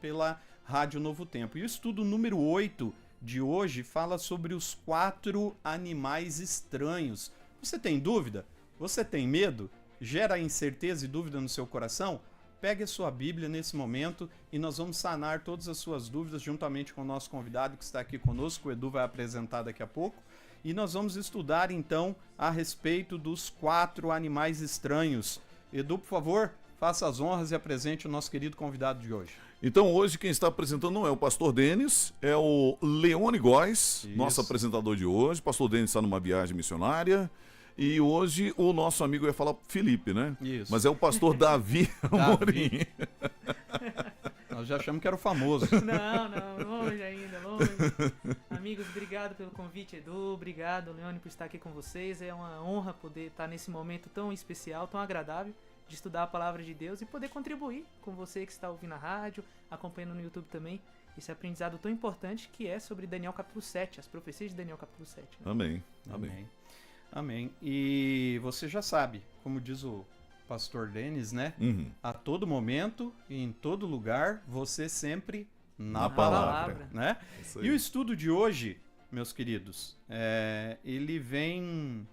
pela Rádio Novo Tempo. E o estudo número 8 de hoje fala sobre os 4 animais estranhos. Você tem dúvida? Você tem medo? Gera incerteza e dúvida no seu coração? Pegue a sua Bíblia nesse momento e nós vamos sanar todas as suas dúvidas juntamente com o nosso convidado que está aqui conosco, o Edu vai apresentar daqui a pouco. E nós vamos estudar então a respeito dos 4 animais estranhos. Edu, por favor, faça as honras e apresente o nosso querido convidado de hoje. Então hoje quem está apresentando não é o pastor Denis, é o Leone Góes, Isso. nosso apresentador de hoje. O pastor Denis está numa viagem missionária e hoje o nosso amigo ia falar Felipe, né? Isso. Mas é o pastor Davi Amorim. Nós já achamos que era o famoso. Não, longe ainda, longe. Amigos, obrigado pelo convite, Edu, obrigado, Leone, por estar aqui com vocês. É uma honra poder estar nesse momento tão especial, tão agradável de estudar a Palavra de Deus e poder contribuir com você que está ouvindo a rádio, acompanhando no YouTube também, esse aprendizado tão importante que é sobre Daniel capítulo 7, as profecias de Daniel capítulo 7. Né? Amém. Amém. E você já sabe, como diz o pastor Denis, né? Uhum. A todo momento e em todo lugar, você sempre Na palavra, né? Isso aí. E o estudo de hoje, meus queridos, ele vem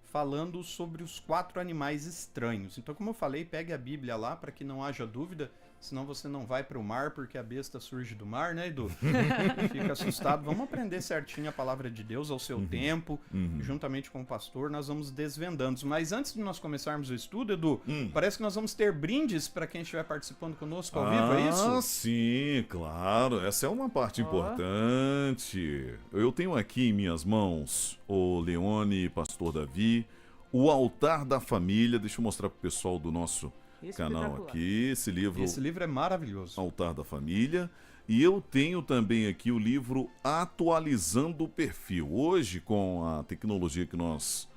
falando sobre os 4 animais estranhos. Então, como eu falei, pegue a Bíblia lá para que não haja dúvida, senão você não vai para o mar porque a besta surge do mar, né, Edu? Fica assustado. Vamos aprender certinho a palavra de Deus ao seu tempo, juntamente com o pastor, nós vamos desvendando. Mas antes de nós começarmos o estudo, Edu, parece que nós vamos ter brindes para quem estiver participando conosco ao vivo, é isso? Ah, sim, claro. Essa é uma parte importante. Eu tenho aqui em minhas mãos o Leone, pastor Davi, o Altar da Família. Deixa eu mostrar pro pessoal do nosso canal aqui, esse livro é maravilhoso. Altar da Família. E eu tenho também aqui o livro Atualizando o Perfil. Hoje, com a tecnologia que nós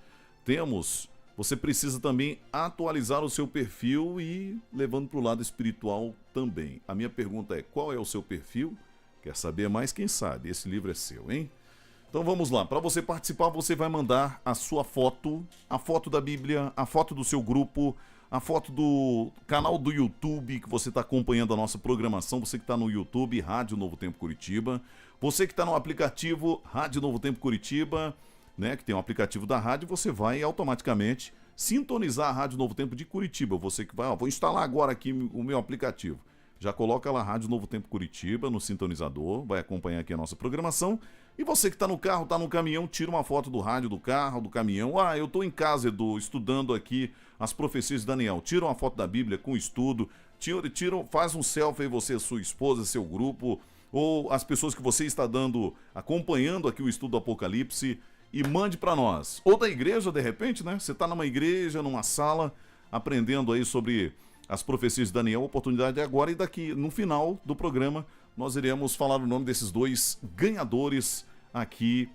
temos, você precisa também atualizar o seu perfil e levando para o lado espiritual também. A minha pergunta é, qual é o seu perfil? Quer saber mais? Quem sabe? Esse livro é seu, hein? Então vamos lá, para você participar você vai mandar a sua foto, a foto da Bíblia, a foto do seu grupo, a foto do canal do YouTube que você está acompanhando a nossa programação, você que está no YouTube, Rádio Novo Tempo Curitiba, você que está no aplicativo Rádio Novo Tempo Curitiba, né, que tem um aplicativo da rádio, você vai automaticamente sintonizar a Rádio Novo Tempo de Curitiba, você que vai, vou instalar agora aqui o meu aplicativo. Já coloca lá Rádio Novo Tempo Curitiba no sintonizador, vai acompanhar aqui a nossa programação. E você que está no carro, está no caminhão, tira uma foto do rádio, do carro, do caminhão. Ah, eu estou em casa, Edu, estudando aqui as profecias de Daniel. Tira uma foto da Bíblia com estudo, faz um selfie aí você, sua esposa, seu grupo, ou as pessoas que você está acompanhando aqui o estudo do Apocalipse e mande para nós. Ou da igreja, de repente, né? Você está numa igreja, numa sala, aprendendo aí sobre as profecias de Daniel. A oportunidade é agora e daqui, no final do programa, nós iremos falar o nome desses 2 ganhadores aqui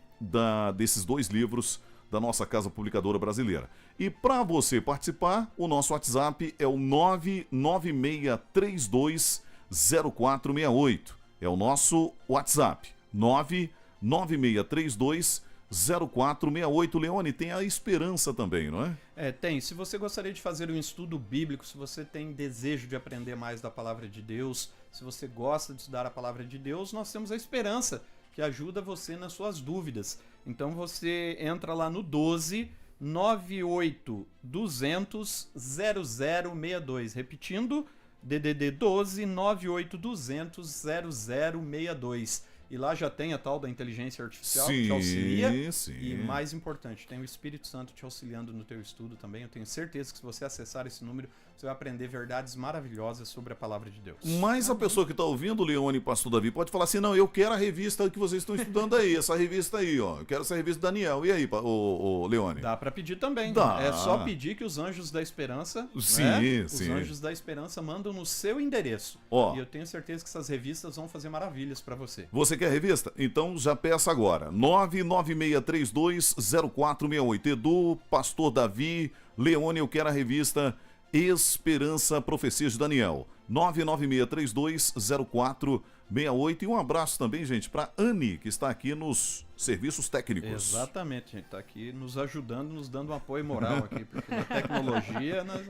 desses 2 livros da nossa Casa Publicadora Brasileira. E para você participar, o nosso WhatsApp é o 996320468. É o nosso WhatsApp, 996320468. Leone, tem a esperança também, não é? Tem. Se você gostaria de fazer um estudo bíblico, se você tem desejo de aprender mais da Palavra de Deus, se você gosta de estudar a Palavra de Deus, nós temos a esperança que ajuda você nas suas dúvidas. Então você entra lá no 12 98 200 0062. Repetindo, DDD 12 98 200 0062. E lá já tem a tal da inteligência artificial que te auxilia. Sim. E mais importante, tem o Espírito Santo te auxiliando no teu estudo também. Eu tenho certeza que se você acessar esse número, você vai aprender verdades maravilhosas sobre a Palavra de Deus. Mas a pessoa que está ouvindo, Leone e Pastor Davi, pode falar assim, não, eu quero a revista que vocês estão estudando aí, essa revista aí, ó. Eu quero essa revista Daniel. E aí, o Leone? Dá para pedir também. Dá. É só pedir que os Anjos da Esperança, sim. Os Anjos da Esperança mandam no seu endereço. E eu tenho certeza que essas revistas vão fazer maravilhas para você. Você quer revista? Então já peça agora. 996320468. Edu, Pastor Davi, Leone, eu quero a revista Esperança, Profecias de Daniel. 996320468. E um abraço também, gente, para Anne, que está aqui nos serviços técnicos. Exatamente, gente. Está aqui nos ajudando, nos dando um apoio moral aqui, porque a tecnologia nós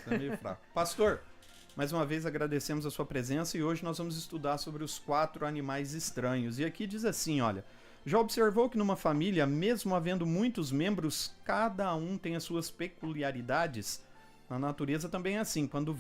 é meio fraco. Pastor, Mais uma vez agradecemos a sua presença e hoje nós vamos estudar sobre os 4 animais estranhos. E aqui diz assim, olha: já observou que numa família, mesmo havendo muitos membros, cada um tem as suas peculiaridades? Na natureza também é assim. Quando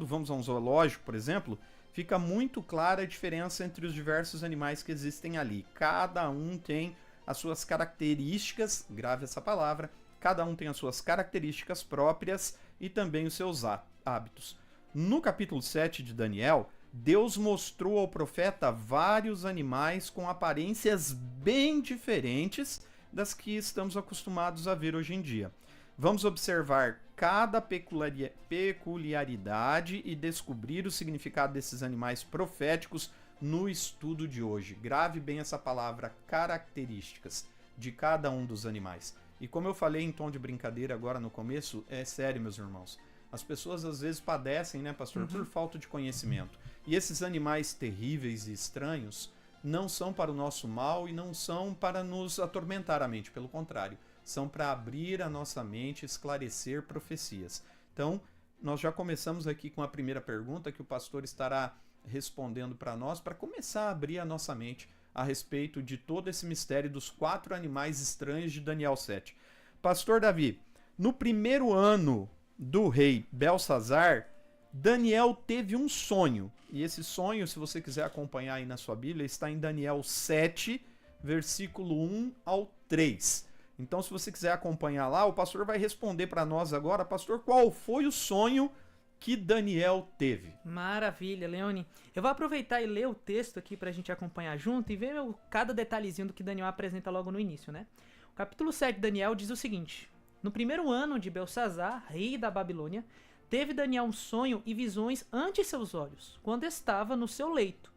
vamos a um zoológico, por exemplo, fica muito clara a diferença entre os diversos animais que existem ali. Cada um tem as suas características, grave essa palavra, cada um tem as suas características próprias e também os seus hábitos. No capítulo 7 de Daniel, Deus mostrou ao profeta vários animais com aparências bem diferentes das que estamos acostumados a ver hoje em dia. Vamos observar cada peculiaridade e descobrir o significado desses animais proféticos no estudo de hoje. Grave bem essa palavra, características de cada um dos animais. E como eu falei em tom de brincadeira agora no começo, é sério, meus irmãos. As pessoas às vezes padecem, né, pastor, por falta de conhecimento. E esses animais terríveis e estranhos não são para o nosso mal e não são para nos atormentar a mente. Pelo contrário, são para abrir a nossa mente, esclarecer profecias. Então, nós já começamos aqui com a primeira pergunta que o pastor estará respondendo para nós, para começar a abrir a nossa mente a respeito de todo esse mistério dos 4 animais estranhos de Daniel 7. Pastor Davi, no primeiro ano do rei Belsazar, Daniel teve um sonho. E esse sonho, se você quiser acompanhar aí na sua Bíblia, está em Daniel 7, versículo 1 ao 3. Então, se você quiser acompanhar lá, o pastor vai responder para nós agora, pastor, qual foi o sonho que Daniel teve? Maravilha, Leone. Eu vou aproveitar e ler o texto aqui para a gente acompanhar junto e ver cada detalhezinho do que Daniel apresenta logo no início, né? O capítulo 7 de Daniel diz o seguinte: no primeiro ano de Belsazar, rei da Babilônia, teve Daniel um sonho e visões ante seus olhos, quando estava no seu leito.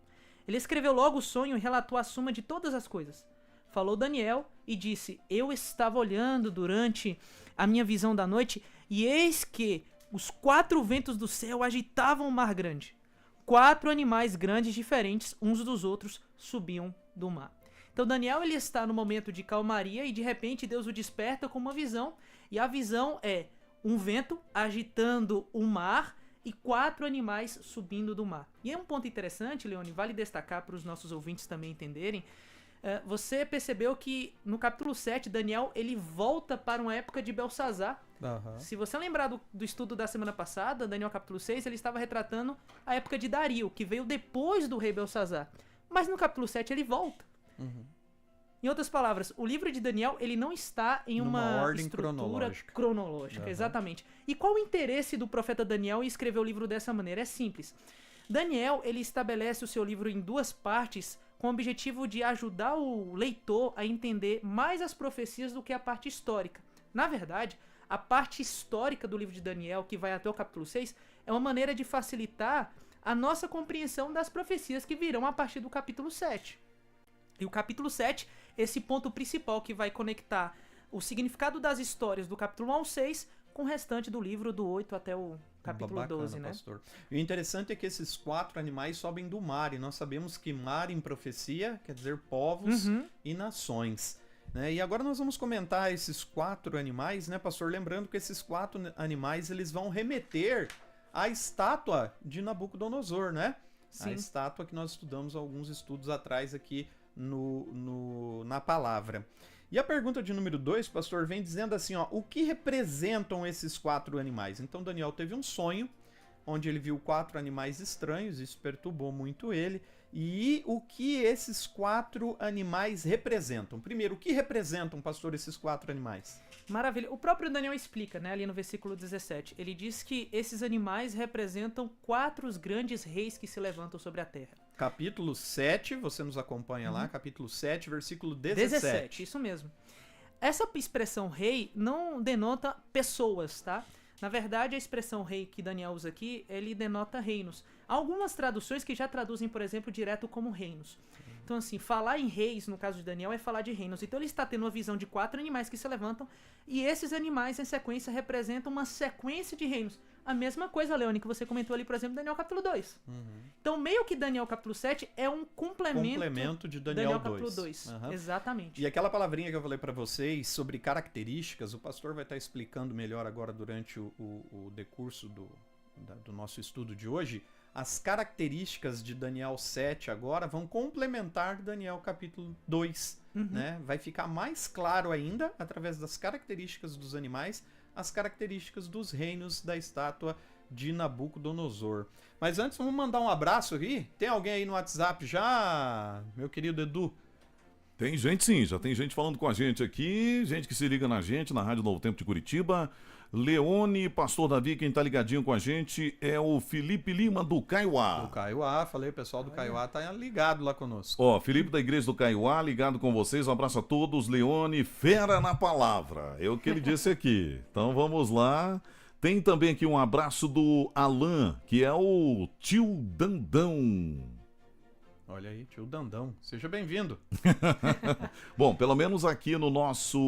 Ele escreveu logo o sonho e relatou a suma de todas as coisas. Falou Daniel e disse: eu estava olhando durante a minha visão da noite, e eis que os 4 ventos do céu agitavam o mar grande. 4 animais grandes diferentes uns dos outros subiam do mar. Então Daniel ele está no momento de calmaria e de repente Deus o desperta com uma visão. E a visão é um vento agitando o mar e 4 animais subindo do mar. E é um ponto interessante, Leone, vale destacar para os nossos ouvintes também entenderem. Você percebeu que no capítulo 7, Daniel ele volta para uma época de Belsazar. Se você lembrar do estudo da semana passada, Daniel capítulo 6, ele estava retratando a época de Dario, que veio depois do rei Belsazar. Mas no capítulo 7 ele volta. Em outras palavras, o livro de Daniel ele não está em uma ordem estrutura cronológica. Exatamente. E qual o interesse do profeta Daniel em escrever o livro dessa maneira? É simples. Daniel ele estabelece o seu livro em 2 partes com o objetivo de ajudar o leitor a entender mais as profecias do que a parte histórica. Na verdade, a parte histórica do livro de Daniel, que vai até o capítulo 6, é uma maneira de facilitar a nossa compreensão das profecias que virão a partir do capítulo 7. E o capítulo 7, esse ponto principal que vai conectar o significado das histórias do capítulo 1 ao 6 com o restante do livro, do 8 até o capítulo 12, né? Pastor. E o interessante é que esses 4 animais sobem do mar, e nós sabemos que mar em profecia quer dizer povos e nações. Né? E agora nós vamos comentar esses 4 animais, né, pastor? Lembrando que esses 4 animais eles vão remeter à estátua de Nabucodonosor, né? Sim. A estátua que nós estudamos alguns estudos atrás aqui na palavra. E a pergunta de número 2, pastor, vem dizendo assim, ó, o que representam esses 4 animais? Então Daniel teve um sonho, onde ele viu 4 animais estranhos, isso perturbou muito ele. E o que esses 4 animais representam? Primeiro, o que representam, pastor, esses 4 animais? Maravilha. O próprio Daniel explica, né, ali no versículo 17. Ele diz que esses animais representam 4 grandes reis que se levantam sobre a terra. Capítulo 7, você nos acompanha lá, capítulo 7, versículo 17. Isso mesmo. Essa expressão rei não denota pessoas, tá? Na verdade, a expressão rei que Daniel usa aqui, ele denota reinos. Há algumas traduções que já traduzem, por exemplo, direto como reinos. Então, assim, falar em reis, no caso de Daniel, é falar de reinos. Então, ele está tendo uma visão de 4 animais que se levantam, e esses animais, em sequência, representam uma sequência de reinos. A mesma coisa, Leone, que você comentou ali, por exemplo, Daniel capítulo 2. Então, meio que Daniel capítulo 7 é um complemento de Daniel 2. Capítulo 2. Exatamente. E aquela palavrinha que eu falei para vocês sobre características, o pastor vai estar explicando melhor agora durante o decurso do nosso estudo de hoje, as características de Daniel 7 agora vão complementar Daniel capítulo 2. Né? Vai ficar mais claro ainda, através das características dos animais, as características dos reinos da estátua de Nabucodonosor. Mas antes, vamos mandar um abraço aqui. Tem alguém aí no WhatsApp já, meu querido Edu? Tem gente sim, já tem gente falando com a gente aqui, gente que se liga na gente, na Rádio Novo Tempo de Curitiba. Leone, Pastor Davi, quem tá ligadinho com a gente é o Felipe Lima do Caiuá. Do Caiuá, falei, o pessoal do Caiuá tá ligado lá conosco. Ó, Felipe da Igreja do Caiuá, ligado com vocês, um abraço a todos. Leone, fera na palavra, é o que ele disse aqui. Então vamos lá. Tem também aqui um abraço do Alan, que é o tio Dandão. Olha aí, tio Dandão. Seja bem-vindo. Bom, pelo menos aqui no nosso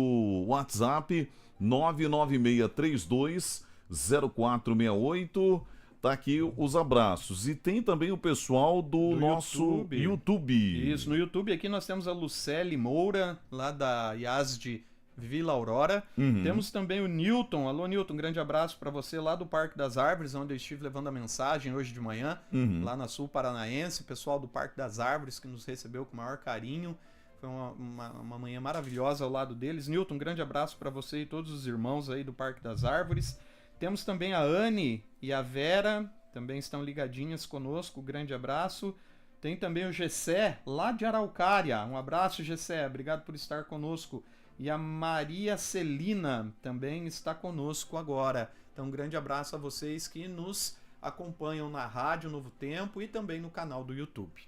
WhatsApp, 996320468, tá aqui os abraços. E tem também o pessoal do nosso YouTube. Isso, no YouTube aqui nós temos a Lucelle Moura, lá da IAS de Vila Aurora. Temos também o Newton. Alô, Newton, um grande abraço para você lá do Parque das Árvores, onde eu estive levando a mensagem hoje de manhã, lá na Sul Paranaense. O pessoal do Parque das Árvores que nos recebeu com o maior carinho. Foi uma manhã maravilhosa ao lado deles. Newton, um grande abraço para você e todos os irmãos aí do Parque das Árvores. Temos também a Anne e a Vera, também estão ligadinhas conosco. Um grande abraço. Tem também o Gessé, lá de Araucária. Um abraço, Gessé. Obrigado por estar conosco. E a Maria Celina também está conosco agora. Então, um grande abraço a vocês que nos acompanham na Rádio Novo Tempo e também no canal do YouTube.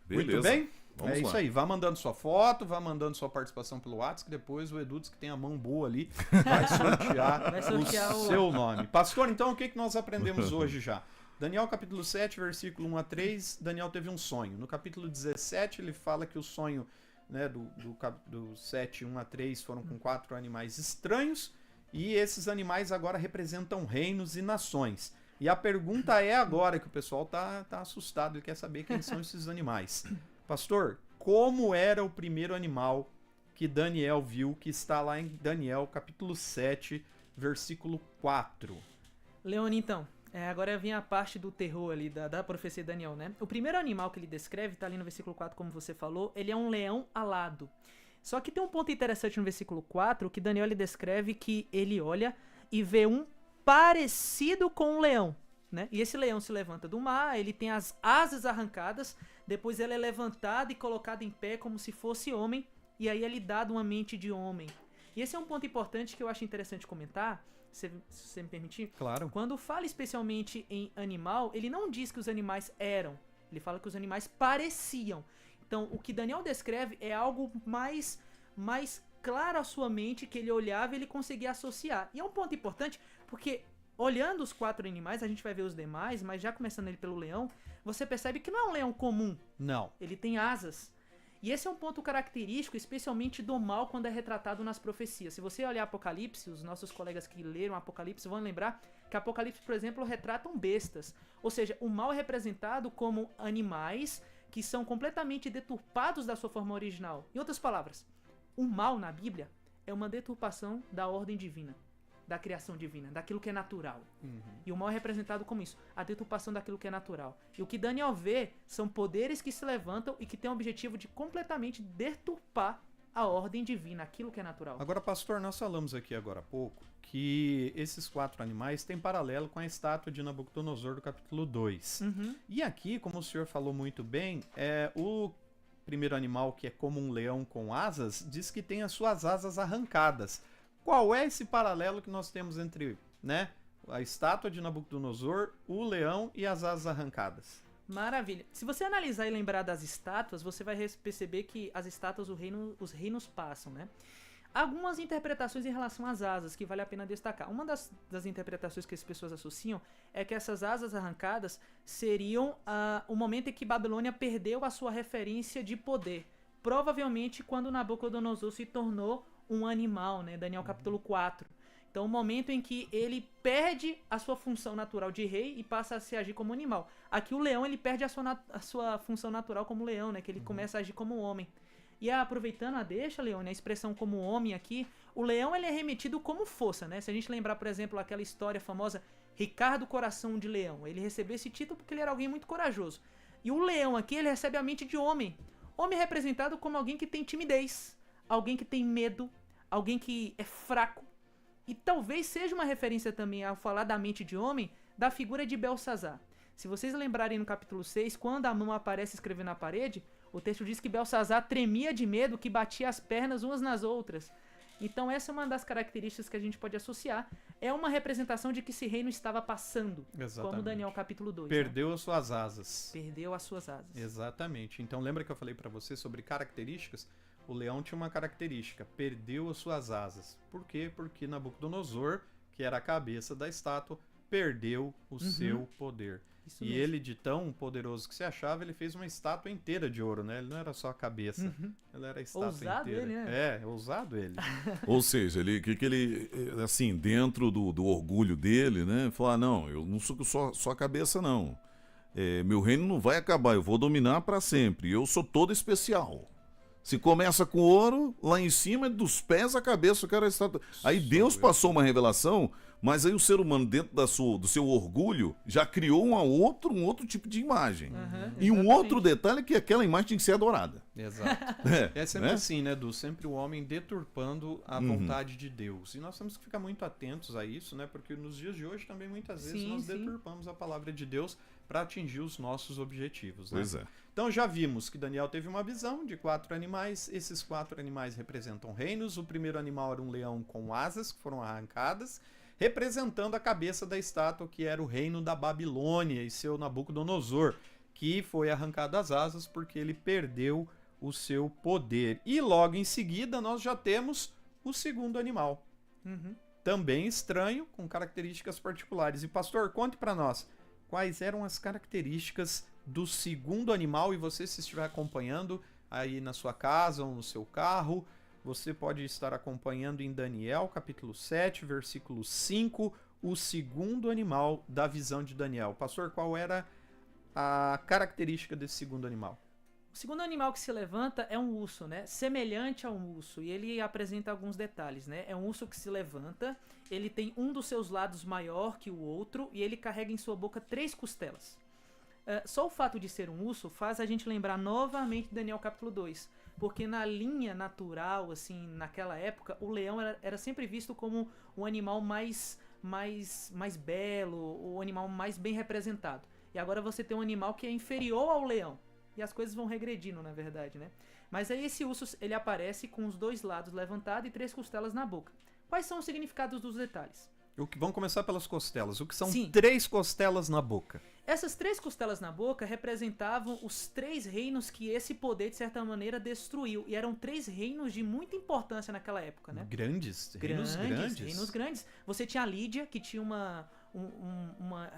Beleza. Muito bem? Vamos Isso lá. aí. Vá mandando sua foto, vá mandando sua participação pelo WhatsApp, que depois o Edu diz que tem a mão boa ali, vai sortear o seu nome. Pastor, então, o que nós aprendemos hoje já? Daniel capítulo 7, versículo 1 a 3, Daniel teve um sonho. No capítulo 17, ele fala que o sonho, né, do 7, 1 a 3 foram com 4 animais estranhos, e esses animais agora representam reinos e nações. E a pergunta é agora, que o pessoal tá assustado, ele quer saber quem são esses animais. Pastor, como era o primeiro animal que Daniel viu, que está lá em Daniel capítulo 7, versículo 4? Leone, então, agora vem a parte do terror ali da profecia de Daniel, né? O primeiro animal que ele descreve, tá ali no versículo 4, como você falou, ele é um leão alado. Só que tem um ponto interessante no versículo 4, que Daniel ele descreve que ele olha e vê um parecido com um leão, né? E esse leão se levanta do mar, ele tem as asas arrancadas, depois ele é levantado e colocado em pé como se fosse homem, e aí é lhe dado uma mente de homem. E esse é um ponto importante que eu acho interessante comentar, se você me permitir. Claro. Quando fala especialmente em animal, ele não diz que os animais eram, ele fala que os animais pareciam. Então, o que Daniel descreve é algo mais claro à sua mente, que ele olhava e ele conseguia associar. E é um ponto importante, porque olhando os 4 animais, a gente vai ver os demais, mas já começando ele pelo leão, você percebe que não é um leão comum. Não. Ele tem asas. E esse é um ponto característico, especialmente do mal, quando é retratado nas profecias. Se você olhar Apocalipse, os nossos colegas que leram Apocalipse vão lembrar que Apocalipse, por exemplo, retratam bestas. Ou seja, o mal é representado como animais que são completamente deturpados da sua forma original. Em outras palavras, o mal na Bíblia é uma deturpação da ordem divina, da criação divina, daquilo que é natural. E o mal é representado como isso, a deturpação daquilo que é natural. E o que Daniel vê são poderes que se levantam e que têm o objetivo de completamente deturpar a ordem divina, aquilo que é natural. Agora, pastor, nós falamos aqui agora há pouco que esses 4 animais têm paralelo com a estátua de Nabucodonosor do capítulo 2. E aqui, como o senhor falou muito bem, o primeiro animal, que é como um leão com asas, diz que tem as suas asas arrancadas. Qual é esse paralelo que nós temos entre, né, a estátua de Nabucodonosor, o leão e as asas arrancadas? Maravilha. Se você analisar e lembrar das estátuas, você vai perceber que as estátuas, os reinos passam, né? Algumas interpretações em relação às asas que vale a pena destacar. Uma das interpretações que as pessoas associam é que essas asas arrancadas seriam o momento em que Babilônia perdeu a sua referência de poder. Provavelmente quando Nabucodonosor se tornou um animal, né? Daniel capítulo 4. Então, o momento em que ele perde a sua função natural de rei e passa a se agir como animal. Aqui o leão, ele perde a sua função natural como leão, né? Que ele começa a agir como homem. E aproveitando a deixa, Leone, a expressão como homem aqui, o leão ele é remetido como força, né? Se a gente lembrar, por exemplo, aquela história famosa, Ricardo Coração de Leão. Ele recebeu esse título porque ele era alguém muito corajoso. E o leão aqui, ele recebe a mente de homem. Homem é representado como alguém que tem timidez, alguém que tem medo, alguém que é fraco. E talvez seja uma referência também, ao falar da mente de homem, da figura de Belsazar. Se vocês lembrarem no capítulo 6, quando a mão aparece escrevendo na parede, o texto diz que Belsazar tremia de medo, que batia as pernas umas nas outras. Então essa é uma das características que a gente pode associar. É uma representação de que esse reino estava passando. Exatamente. Como Daniel capítulo 2. Perdeu as suas asas. Perdeu as suas asas. Exatamente. Então lembra que eu falei pra você sobre características? O leão tinha uma característica, perdeu as suas asas. Por quê? Porque Nabucodonosor, que era a cabeça da estátua, perdeu o seu poder. Isso E mesmo. ele, de tão poderoso que se achava, ele fez uma estátua inteira de ouro, né? Ele não era só a cabeça, ele era a estátua Ousado inteira. ele, né? Ousado ele. Ou seja, ele, assim, dentro do orgulho dele, né? Falar, não, eu não sou só a cabeça, não. Meu reino não vai acabar, eu vou dominar para sempre. Eu sou todo especial. Se começa com ouro, lá em cima, dos pés à cabeça, o cara está... Aí Deus passou uma revelação, mas aí o ser humano, dentro do seu orgulho, já criou um outro tipo de imagem. E um exatamente. outro detalhe é que aquela imagem tem que ser adorada. Exato. É sempre né? assim, né, Du? Sempre o homem deturpando a vontade de Deus. E nós temos que ficar muito atentos a isso, né? Porque nos dias de hoje também, muitas vezes, Sim, nós sim. deturpamos a palavra de Deus para atingir os nossos objetivos, né? Pois é. Então já vimos que Daniel teve uma visão de 4 animais. Esses 4 animais representam reinos. O primeiro animal era um leão com asas, que foram arrancadas, representando a cabeça da estátua, que era o reino da Babilônia e seu Nabucodonosor, que foi arrancado as asas porque ele perdeu o seu poder. E logo em seguida nós já temos o segundo animal, também estranho, com características particulares. E pastor, conte para nós quais eram as características do segundo animal. E você, se estiver acompanhando aí na sua casa ou no seu carro, você pode estar acompanhando em Daniel capítulo 7, versículo 5, o segundo animal da visão de Daniel. Pastor, qual era a característica desse segundo animal? O segundo animal que se levanta é um urso, né? Semelhante a um urso. E ele apresenta alguns detalhes, né? É um urso que se levanta, ele tem um dos seus lados maior que o outro e ele carrega em sua boca 3 costelas. Só o fato de ser um urso faz a gente lembrar novamente Daniel capítulo 2. Porque na linha natural, assim, naquela época, o leão era sempre visto como um animal mais belo, o animal mais bem representado. E agora você tem um animal que é inferior ao leão. E as coisas vão regredindo, na verdade, né? Mas aí esse urso, ele aparece com os 2 lados levantados e 3 costelas na boca. Quais são os significados dos detalhes? Vamos começar pelas costelas. O que são Sim. 3 costelas na boca? Essas 3 costelas na boca representavam os 3 reinos que esse poder, de certa maneira, destruiu. E eram 3 reinos de muita importância naquela época, né? Grandes? Reinos grandes? Reinos grandes. Você tinha a Lídia, que tinha uma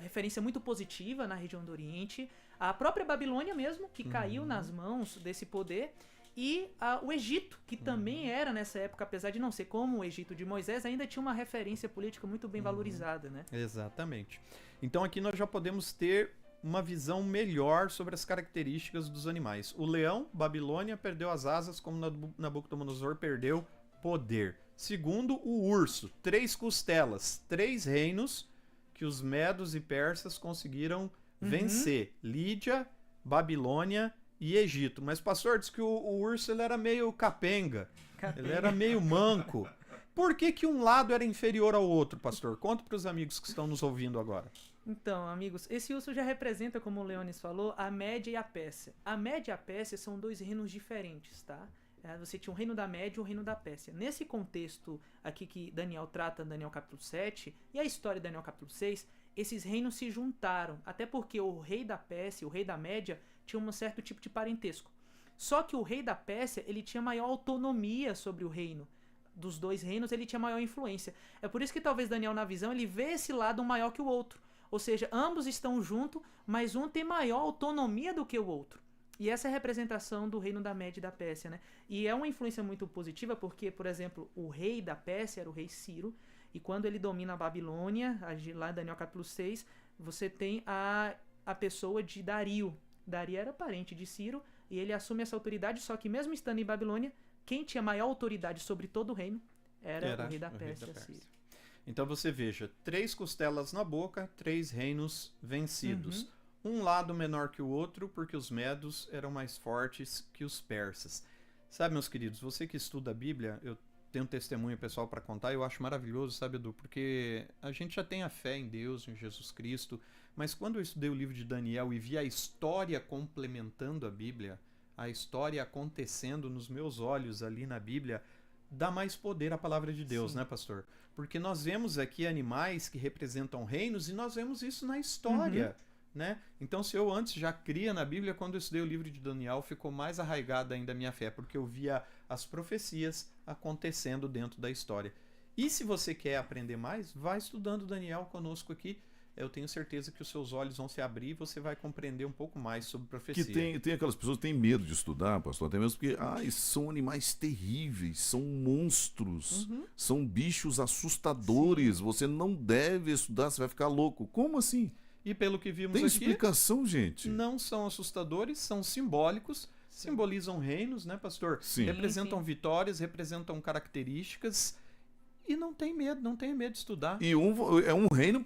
referência muito positiva na região do Oriente. A própria Babilônia mesmo, que caiu nas mãos desse poder. E o Egito, que também era nessa época, apesar de não ser como o Egito de Moisés, ainda tinha uma referência política muito bem valorizada, né? Exatamente. Então aqui nós já podemos ter uma visão melhor sobre as características dos animais. O leão, Babilônia, perdeu as asas, como Nabucodonosor perdeu poder. Segundo, o urso, 3 costelas, 3 reinos que os medos e persas conseguiram vencer. Lídia, Babilônia e Egito. Mas pastor, diz que o urso ele era meio capenga, ele era meio manco. Por que um lado era inferior ao outro, pastor? Conta para os amigos que estão nos ouvindo agora. Então, amigos, esse urso já representa, como o Leonis falou, a Média e a Pérsia. A Média e a Pérsia são 2 reinos diferentes, tá? Você tinha o reino da Média e o reino da Pérsia. Nesse contexto aqui que Daniel trata, Daniel capítulo 7, e a história de Daniel capítulo 6, esses reinos se juntaram, até porque o rei da Pérsia e o rei da Média tinham um certo tipo de parentesco. Só que o rei da Pérsia, ele tinha maior autonomia sobre o reino. Dos 2 reinos, ele tinha maior influência. É por isso que talvez Daniel, na visão, ele vê esse lado maior que o outro. Ou seja, ambos estão juntos, mas um tem maior autonomia do que o outro. E essa é a representação do reino da Média e da Pérsia, né? E é uma influência muito positiva porque, por exemplo, o rei da Pérsia era o rei Ciro, e quando ele domina a Babilônia, lá em Daniel capítulo 6, você tem a pessoa de Dario. Dario era parente de Ciro, e ele assume essa autoridade, só que mesmo estando em Babilônia, quem tinha maior autoridade sobre todo o reino era o rei da Pérsia, Ciro. Então você veja, 3 costelas na boca, 3 reinos vencidos. Um lado menor que o outro, porque os medos eram mais fortes que os persas. Sabe, meus queridos, você que estuda a Bíblia, eu tenho um testemunho pessoal para contar, eu acho maravilhoso, sabe, Edu? Porque a gente já tem a fé em Deus, em Jesus Cristo, mas quando eu estudei o livro de Daniel e vi a história complementando a Bíblia, a história acontecendo nos meus olhos ali na Bíblia, dá mais poder à palavra de Deus, né, pastor? Porque nós vemos aqui animais que representam reinos e nós vemos isso na história, né? Então, se eu antes já cria na Bíblia, quando eu estudei o livro de Daniel, ficou mais arraigada ainda a minha fé, porque eu via as profecias acontecendo dentro da história. E se você quer aprender mais, vai estudando Daniel conosco aqui. Eu tenho certeza que os seus olhos vão se abrir e você vai compreender um pouco mais sobre profecia. Que tem aquelas pessoas que têm medo de estudar, pastor, até mesmo porque são animais terríveis, são monstros, são bichos assustadores. Sim. Você não deve estudar, você vai ficar louco. Como assim? E pelo que vimos tem aqui, explicação, gente. Não são assustadores, são simbólicos, simbolizam reinos, né, pastor? Sim. Representam vitórias, representam características. E não tem medo, não tem medo de estudar. E é um reino...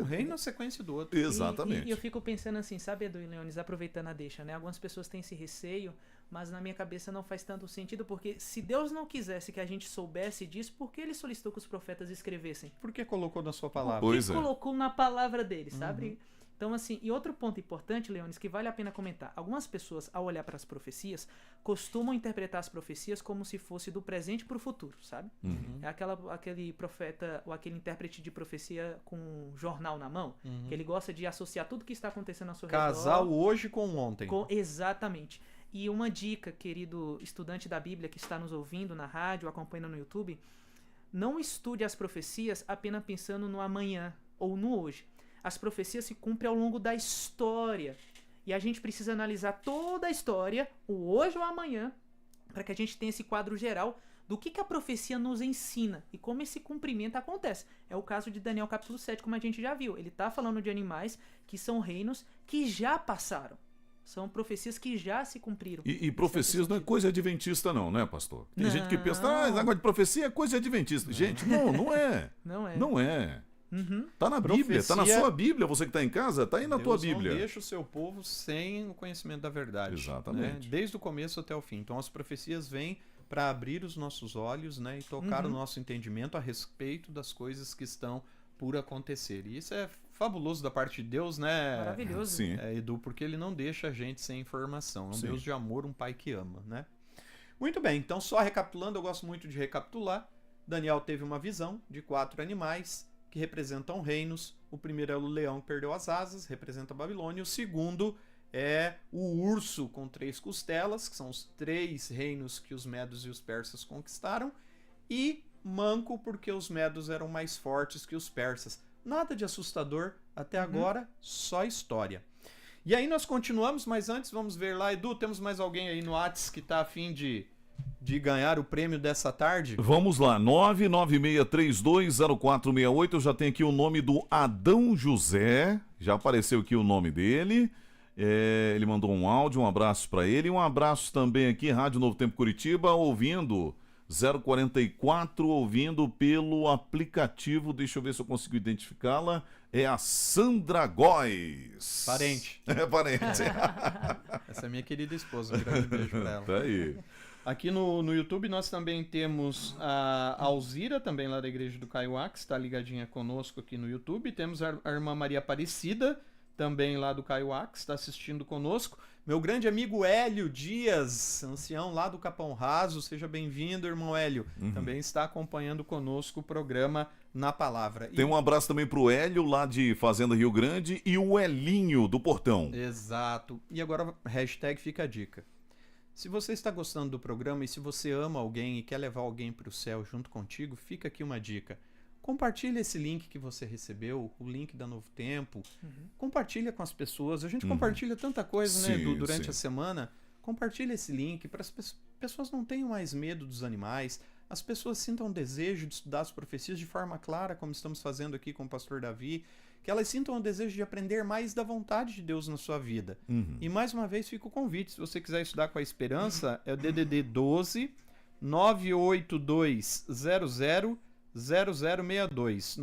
Um reino na sequência do outro. Exatamente. E eu fico pensando assim, sabe, Edu e Leones, aproveitando a deixa, né? Algumas pessoas têm esse receio, mas na minha cabeça não faz tanto sentido, porque se Deus não quisesse que a gente soubesse disso, por que ele solicitou que os profetas escrevessem? Porque colocou na sua palavra. Pois colocou na palavra dele, sabe? Então, assim, e outro ponto importante, Leones, que vale a pena comentar. Algumas pessoas, ao olhar para as profecias, costumam interpretar as profecias como se fosse do presente para o futuro, sabe? É aquele profeta ou aquele intérprete de profecia com um jornal na mão, que ele gosta de associar tudo que está acontecendo ao seu redor. Casar hoje com ontem. Exatamente. E uma dica, querido estudante da Bíblia que está nos ouvindo na rádio, acompanhando no YouTube, não estude as profecias apenas pensando no amanhã ou no hoje. As profecias se cumprem ao longo da história. E a gente precisa analisar toda a história, o hoje ou amanhã, para que a gente tenha esse quadro geral do que a profecia nos ensina e como esse cumprimento acontece. É o caso de Daniel capítulo 7, como a gente já viu. Ele está falando de animais que são reinos que já passaram. São profecias que já se cumpriram. E profecias não é coisa adventista não, né, pastor? Tem gente que pensa, esse negócio de profecia é coisa adventista. Gente, não é. Não é. Não é. Tá na Bíblia, tá na sua Bíblia, você que tá em casa, tá aí na tua Bíblia. Não deixa o seu povo sem o conhecimento da verdade. Exatamente. Né? Desde o começo até o fim. Então as profecias vêm para abrir os nossos olhos, né, e tocar o nosso entendimento a respeito das coisas que estão por acontecer. E isso é fabuloso da parte de Deus, né? Maravilhoso. Sim. Edu, porque ele não deixa a gente sem informação. É um Deus de amor, um pai que ama, né? Muito bem, então só recapitulando, eu gosto muito de recapitular. Daniel teve uma visão de 4 animais que representam reinos. O primeiro é o leão que perdeu as asas, representa a Babilônia. O segundo é o urso com 3 costelas, que são os 3 reinos que os medos e os persas conquistaram. E manco, porque os medos eram mais fortes que os persas. Nada de assustador até agora, só história. E aí nós continuamos, mas antes vamos ver lá. Edu, temos mais alguém aí no Whats que está a fim de ganhar o prêmio dessa tarde? Vamos lá, 996320468. Eu já tenho aqui o nome do Adão José. Já apareceu aqui o nome dele. Ele mandou um áudio, um abraço para ele. Um abraço também aqui, Rádio Novo Tempo Curitiba, ouvindo 044, ouvindo pelo aplicativo. Deixa eu ver se eu consigo identificá-la. É a Sandra Góes. Parente. É parente. Essa é minha querida esposa. Um grande beijo pra ela. Tá aí. Aqui no YouTube nós também temos a Alzira, também lá da Igreja do Caiuá, que está ligadinha conosco aqui no YouTube. Temos a irmã Maria Aparecida, também lá do Caiuá, que está assistindo conosco. Meu grande amigo Hélio Dias, ancião lá do Capão Raso, seja bem-vindo, irmão Hélio. Também está acompanhando conosco o programa Na Palavra. Tem um abraço também pro Hélio, lá de Fazenda Rio Grande, e o Elinho, do Portão. Exato. E agora, hashtag fica a dica. Se você está gostando do programa e se você ama alguém e quer levar alguém para o céu junto contigo, fica aqui uma dica. Compartilha esse link que você recebeu, o link da Novo Tempo. Compartilha com as pessoas. A gente compartilha tanta coisa, né, Edu, durante a semana. Compartilha esse link para as pessoas não tenham mais medo dos animais. As pessoas sintam desejo de estudar as profecias de forma clara, como estamos fazendo aqui com o pastor Davi. Que elas sintam o desejo de aprender mais da vontade de Deus na sua vida. E mais uma vez fica o convite. Se você quiser estudar com a Esperança, é o DDD 12 98200 0062.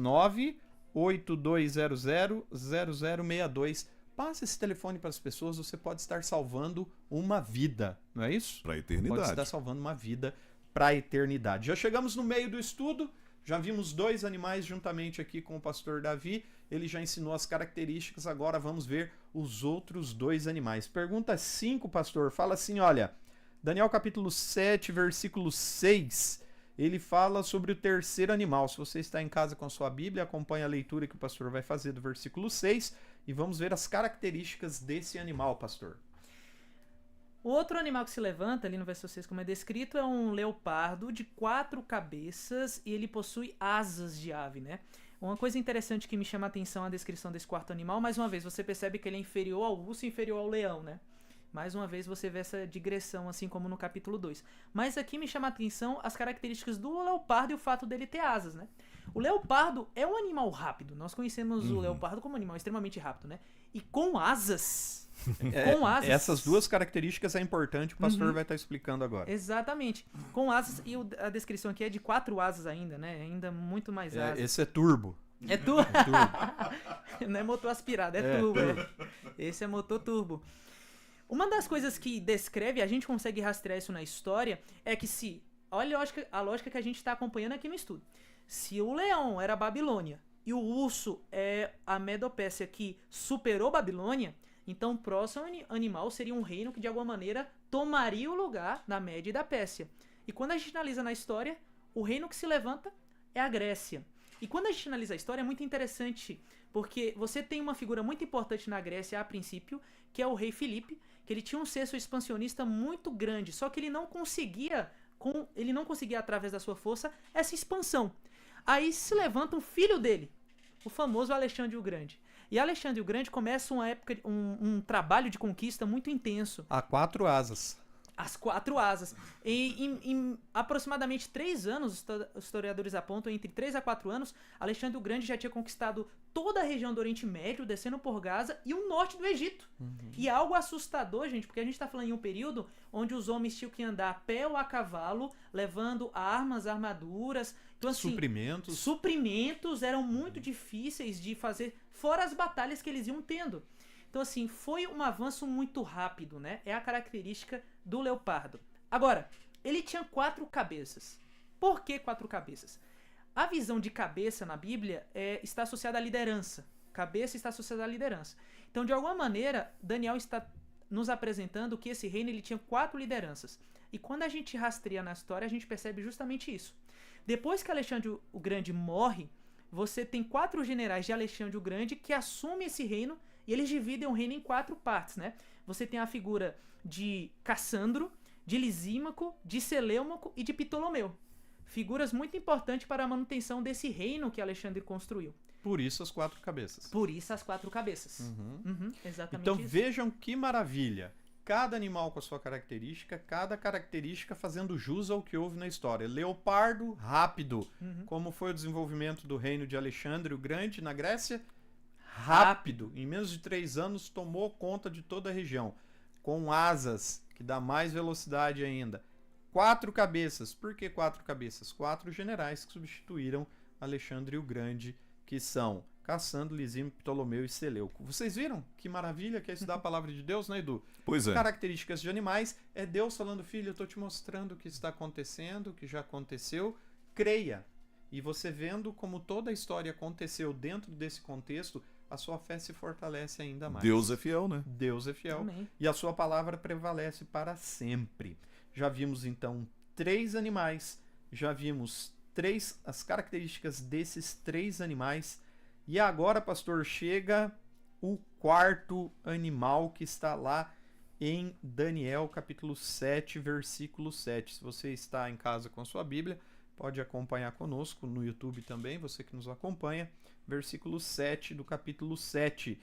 982000062. Passe esse telefone para as pessoas, você pode estar salvando uma vida, não é isso? Para a eternidade. Pode estar salvando uma vida para a eternidade. Já chegamos no meio do estudo, já vimos 2 animais juntamente aqui com o pastor Davi, ele já ensinou as características, agora vamos ver os outros 2 animais. Pergunta 5, pastor, fala assim, olha, Daniel capítulo 7, versículo 6, ele fala sobre o terceiro animal. Se você está em casa com a sua Bíblia, acompanhe a leitura que o pastor vai fazer do versículo 6 e vamos ver as características desse animal, pastor. O outro animal que se levanta, ali no verso 6, como é descrito, é um leopardo de 4 cabeças e ele possui asas de ave, né? Uma coisa interessante que me chama a atenção a descrição desse quarto animal, mais uma vez, você percebe que ele é inferior ao urso e inferior ao leão, né? Mais uma vez você vê essa digressão, assim como no capítulo 2. Mas aqui me chama a atenção as características do leopardo e o fato dele ter asas, né? O leopardo é um animal rápido. Nós conhecemos o leopardo como um animal extremamente rápido, né? E com asas. Com asas. Essas 2 características é importante, o pastor vai estar explicando agora. Exatamente. Com asas, e a descrição aqui é de 4 asas ainda, né? Ainda muito mais asas. Esse é turbo. É turbo. Não é motor aspirado, é turbo. Esse é motor turbo. Uma das coisas que descreve, a gente consegue rastrear isso na história, é que olha a lógica que a gente está acompanhando aqui no estudo. Se o leão era a Babilônia e o urso é a Medopécia que superou Babilônia, então o próximo animal seria um reino que de alguma maneira tomaria o lugar da Média e da Pérsia. E quando a gente analisa na história, o reino que se levanta é a Grécia. E quando a gente analisa a história é muito interessante, porque você tem uma figura muito importante na Grécia a princípio, que é o rei Filipe, que ele tinha um senso expansionista muito grande, só que ele não conseguia através da sua força essa expansão. Aí se levanta um filho dele, o famoso Alexandre o Grande. E Alexandre o Grande começa um trabalho de conquista muito intenso. A 4 asas. As 4 asas. Em aproximadamente 3 anos, os historiadores apontam, entre 3 a 4 anos, Alexandre o Grande já tinha conquistado toda a região do Oriente Médio, descendo por Gaza e o norte do Egito. E é algo assustador, gente, porque a gente está falando em um período onde os homens tinham que andar a pé ou a cavalo, levando armas, armaduras. Então, assim, suprimentos eram muito difíceis de fazer, fora as batalhas que eles iam tendo. Então, assim, foi um avanço muito rápido, né? É a característica do leopardo. Agora, ele tinha 4 cabeças. Por que 4 cabeças? A visão de cabeça na Bíblia está associada à liderança. Cabeça está associada à liderança. Então, de alguma maneira, Daniel está nos apresentando que esse reino ele tinha 4 lideranças. E quando a gente rastreia na história, a gente percebe justamente isso. Depois que Alexandre o Grande morre, você tem 4 generais de Alexandre o Grande que assumem esse reino. E eles dividem o reino em 4 partes, né? Você tem a figura de Cassandro, de Lisímaco, de Seleumaco e de Ptolomeu. Figuras muito importantes para a manutenção desse reino que Alexandre construiu. Por isso as 4 cabeças. Por isso as 4 cabeças. Exatamente. Então isso. Vejam que maravilha. Cada animal com a sua característica, cada característica fazendo jus ao que houve na história. Leopardo, rápido. Como foi o desenvolvimento do reino de Alexandre o Grande na Grécia? Rápido. Em menos de 3 anos tomou conta de toda a região. Com asas, que dá mais velocidade ainda. 4 cabeças. Por que 4 cabeças? 4 generais que substituíram Alexandre o Grande, que são Cassandro, Lisímaco, Ptolomeu e Seleuco. Vocês viram que maravilha que é estudar a palavra de Deus, né, Edu? Pois é. Características de animais. É Deus falando, filho, eu estou te mostrando o que está acontecendo, o que já aconteceu. Creia. E você vendo como toda a história aconteceu dentro desse contexto, a sua fé se fortalece ainda mais. Deus é fiel, né? Deus é fiel. Amém. E a sua palavra prevalece para sempre. Já vimos, então, 3 animais. Já vimos as características desses 3 animais. E agora, pastor, chega o 4º animal que está lá em Daniel, capítulo 7, versículo 7. Se você está em casa com a sua Bíblia, pode acompanhar conosco no YouTube também, você que nos acompanha. Versículo 7 do capítulo 7.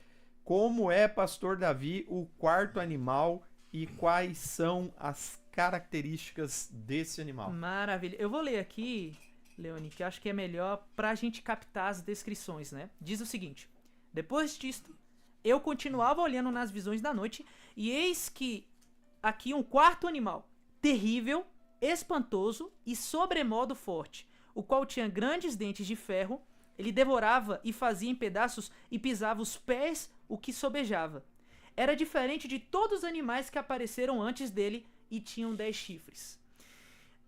Como é, pastor Davi, o 4º animal e quais são as características desse animal? Maravilha. Eu vou ler aqui, Leone, que acho que é melhor para a gente captar as descrições, né? Diz o seguinte: depois disto, eu continuava olhando nas visões da noite, e eis que aqui um 4º animal, terrível, espantoso e sobremodo forte, o qual tinha grandes dentes de ferro. Ele devorava e fazia em pedaços e pisava os pés, o que sobejava. Era diferente de todos os animais que apareceram antes dele e tinham 10 chifres.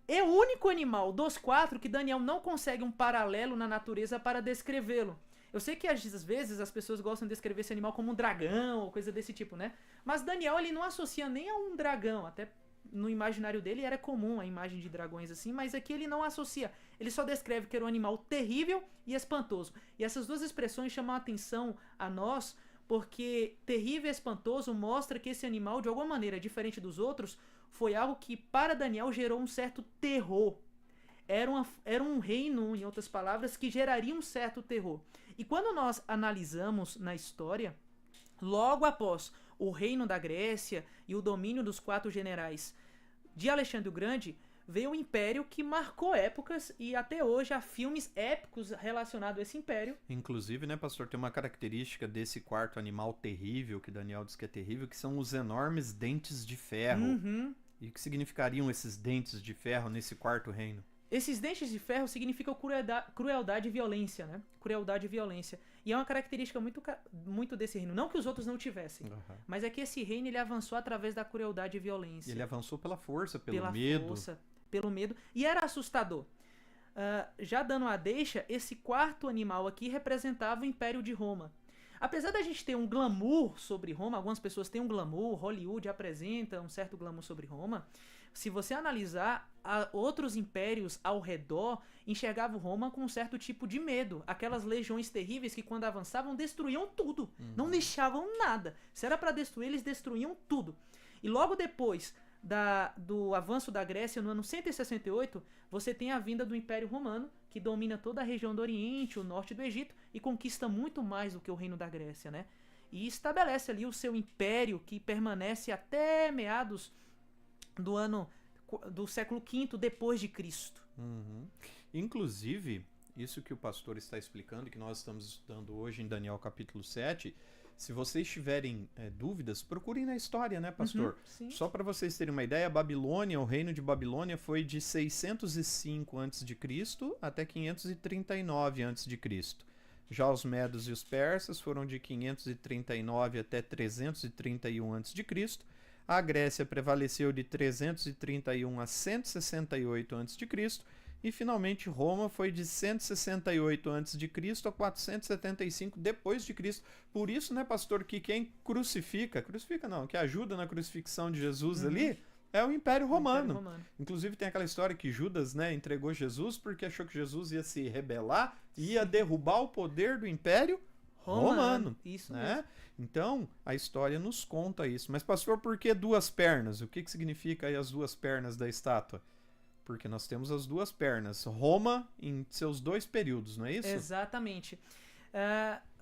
É o único animal dos 4 que Daniel não consegue um paralelo na natureza para descrevê-lo. Eu sei que às vezes as pessoas gostam de descrever esse animal como um dragão ou coisa desse tipo, né? Mas Daniel ele não associa nem a um dragão, até no imaginário dele era comum a imagem de dragões assim, mas aqui ele não associa. Ele só descreve que era um animal terrível e espantoso. E essas duas expressões chamam a atenção a nós, porque terrível e espantoso mostra que esse animal, de alguma maneira diferente dos outros, foi algo que para Daniel gerou um certo terror. Era um reino, em outras palavras, que geraria um certo terror. E quando nós analisamos na história, logo após o reino da Grécia e o domínio dos 4 generais de Alexandre o Grande, veio um império que marcou épocas e até hoje há filmes épicos relacionados a esse império. Inclusive, né, pastor, tem uma característica desse quarto animal terrível, que Daniel diz que é terrível, que são os enormes dentes de ferro. Uhum. E o que significariam esses dentes de ferro nesse quarto reino? Esses dentes de ferro significam crueldade e violência, né? Crueldade e violência. E é uma característica muito desse reino. Não que os outros não tivessem, mas é que esse reino ele avançou através da crueldade e violência. Ele avançou pela força, pelo medo. Pelo medo. E era assustador. Já dando a deixa, esse quarto animal aqui representava o Império de Roma. Apesar da gente ter um glamour sobre Roma, algumas pessoas têm um glamour, Hollywood apresenta um certo glamour sobre Roma. Se você analisar, outros impérios ao redor enxergavam Roma com um certo tipo de medo. Aquelas legiões terríveis que quando avançavam destruíam tudo. Não deixavam nada. Se era para destruir, eles destruíam tudo. E logo depois do avanço da Grécia, no ano 168, você tem a vinda do Império Romano, que domina toda a região do Oriente, o norte do Egito, e conquista muito mais do que o reino da Grécia, né? E estabelece ali o seu império, que permanece até meados do século V depois de Cristo. Inclusive, isso que o pastor está explicando, que nós estamos estudando hoje em Daniel capítulo 7, se vocês tiverem dúvidas, procurem na história, né, pastor? Só para vocês terem uma ideia, a Babilônia, o reino de Babilônia foi de 605 a.C. até 539 a.C. Já os medos e os persas foram de 539 até 331 a.C. A Grécia prevaleceu de 331 a 168 a.C. E finalmente Roma foi de 168 a.C. a 475 depois de Cristo. Por isso, né, pastor, que quem crucifica não, que ajuda na crucifixão de Jesus ali, é o Império Romano. Inclusive tem aquela história que Judas, né, entregou Jesus porque achou que Jesus ia se rebelar, ia derrubar o poder do Império Romano. Isso né? mesmo. Então, a história nos conta isso. Mas, pastor, por que 2 pernas? O que significa aí as 2 pernas da estátua? Porque nós temos as 2 pernas. Roma em seus 2 períodos, não é isso? Exatamente.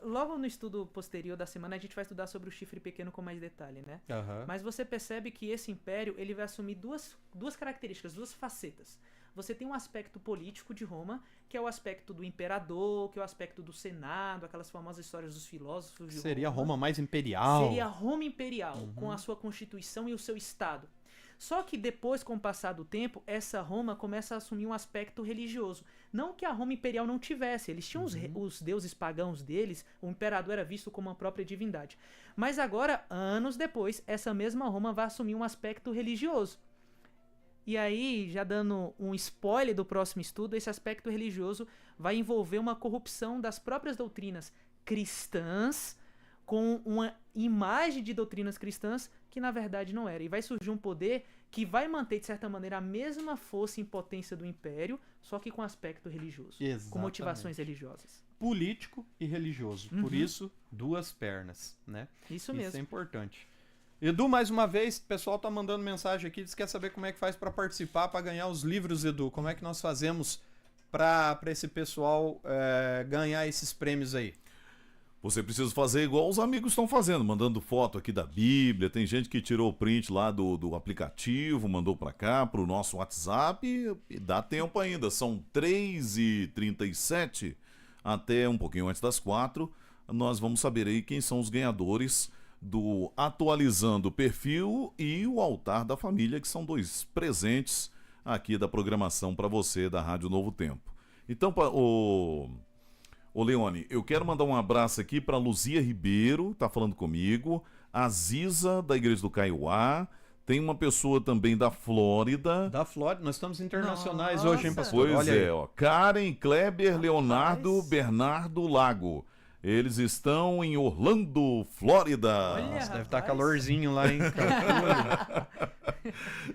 Logo no estudo posterior da semana, a gente vai estudar sobre o chifre pequeno com mais detalhe, né? Mas você percebe que esse império ele vai assumir duas características, 2 facetas. Você tem um aspecto político de Roma, que é o aspecto do imperador, que é o aspecto do Senado, aquelas famosas histórias dos filósofos de Roma. Seria Roma mais imperial. Seria Roma imperial, com a sua constituição e o seu Estado. Só que depois, com o passar do tempo, essa Roma começa a assumir um aspecto religioso. Não que a Roma imperial não tivesse, eles tinham os deuses pagãos deles, o imperador era visto como uma própria divindade. Mas agora, anos depois, essa mesma Roma vai assumir um aspecto religioso. E aí, já dando um spoiler do próximo estudo, esse aspecto religioso vai envolver uma corrupção das próprias doutrinas cristãs com uma imagem de doutrinas cristãs que na verdade não era. E vai surgir um poder que vai manter, de certa maneira, a mesma força e potência do império, só que com aspecto religioso. Exatamente. Com motivações religiosas. Político e religioso. Por isso, 2 pernas, né? Isso mesmo. Isso é importante. Edu, mais uma vez, o pessoal tá mandando mensagem aqui, diz que quer saber como é que faz para participar, para ganhar os livros, Edu. Como é que nós fazemos para esse pessoal ganhar esses prêmios aí? Você precisa fazer igual os amigos estão fazendo, mandando foto aqui da Bíblia. Tem gente que tirou o print lá do aplicativo, mandou para cá, para o nosso WhatsApp, e dá tempo ainda. São 3h37, até um pouquinho antes das 4. Nós vamos saber aí quem são os ganhadores do Atualizando o Perfil e o Altar da Família, que são 2 presentes aqui da programação para você da Rádio Novo Tempo. Então, ô Leone, eu quero mandar um abraço aqui para Luzia Ribeiro, tá falando comigo, a Ziza, da Igreja do Caiuá, tem uma pessoa também da Flórida. Da Flórida, nós estamos internacionais Nossa. hoje, hein, pastor? Pois Olha aí. é, ó. Karen, Kleber, Leonardo, Rapaz. Bernardo Lago. Eles estão em Orlando, Flórida. Olha. Nossa, deve estar Rapaz. calorzinho lá, hein?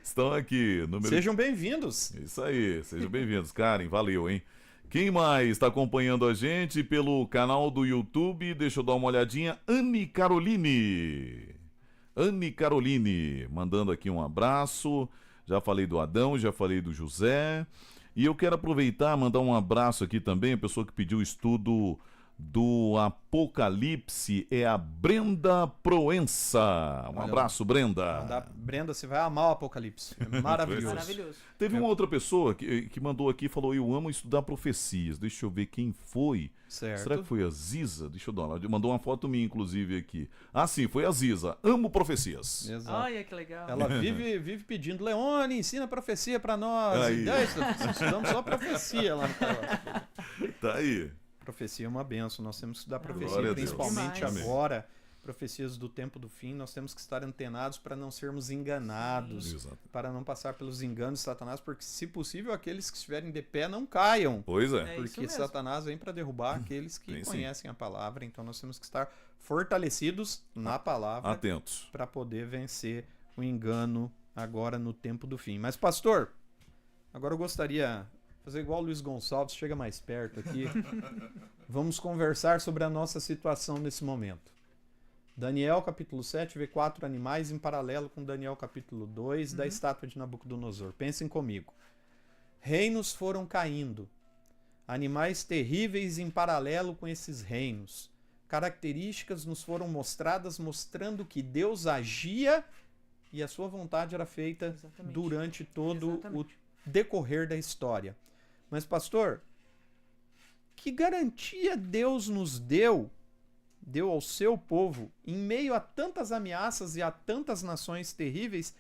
Estão aqui. Número... Sejam bem-vindos. Isso aí, sejam bem-vindos, Karen, valeu, hein? Quem mais está acompanhando a gente pelo canal do YouTube? Deixa eu dar uma olhadinha. Anne Caroline, mandando aqui um abraço. Já falei do Adão, já falei do José. E eu quero aproveitar, mandar um abraço aqui também, a pessoa que pediu o estudo do Apocalipse é a Brenda Proença. Um Olha, abraço, Brenda. Brenda, você vai amar o Apocalipse. É maravilhoso. Maravilhoso. Teve uma outra pessoa que mandou aqui e falou: eu amo estudar profecias. Deixa eu ver quem foi. Certo. Será que foi a Ziza? Deixa eu dar uma. Mandou uma foto minha, inclusive, aqui. Ah, sim, foi a Ziza. Amo profecias. Exato. Olha que legal. Ela vive pedindo, Leone, ensina profecia pra nós. Aí. Estudamos só profecia lá no canal. Tá aí. Profecia é uma benção, nós temos que estudar profecia, Glória a Deus. principalmente Demais. agora, profecias do tempo do fim, nós temos que estar antenados para não sermos enganados, Exato. para não passar pelos enganos de Satanás, porque se possível aqueles que estiverem de pé não caiam, Pois é. É isso porque mesmo. Satanás vem para derrubar aqueles que Tem sim. conhecem a palavra, então nós temos que estar fortalecidos na palavra Atentos. para poder vencer o engano agora no tempo do fim. Mas pastor, agora eu gostaria fazer igual o Luiz Gonçalves, chega mais perto aqui. Vamos conversar sobre a nossa situação nesse momento. Daniel capítulo 7 vê 4 animais em paralelo com Daniel capítulo 2 da estátua de Nabucodonosor. Pensem comigo. Reinos foram caindo. Animais terríveis em paralelo com esses reinos. Características nos foram mostradas mostrando que Deus agia e a sua vontade era feita Exatamente. durante todo Exatamente. o decorrer da história. Mas, pastor, que garantia Deus nos deu ao seu povo, em meio a tantas ameaças e a tantas nações terríveis?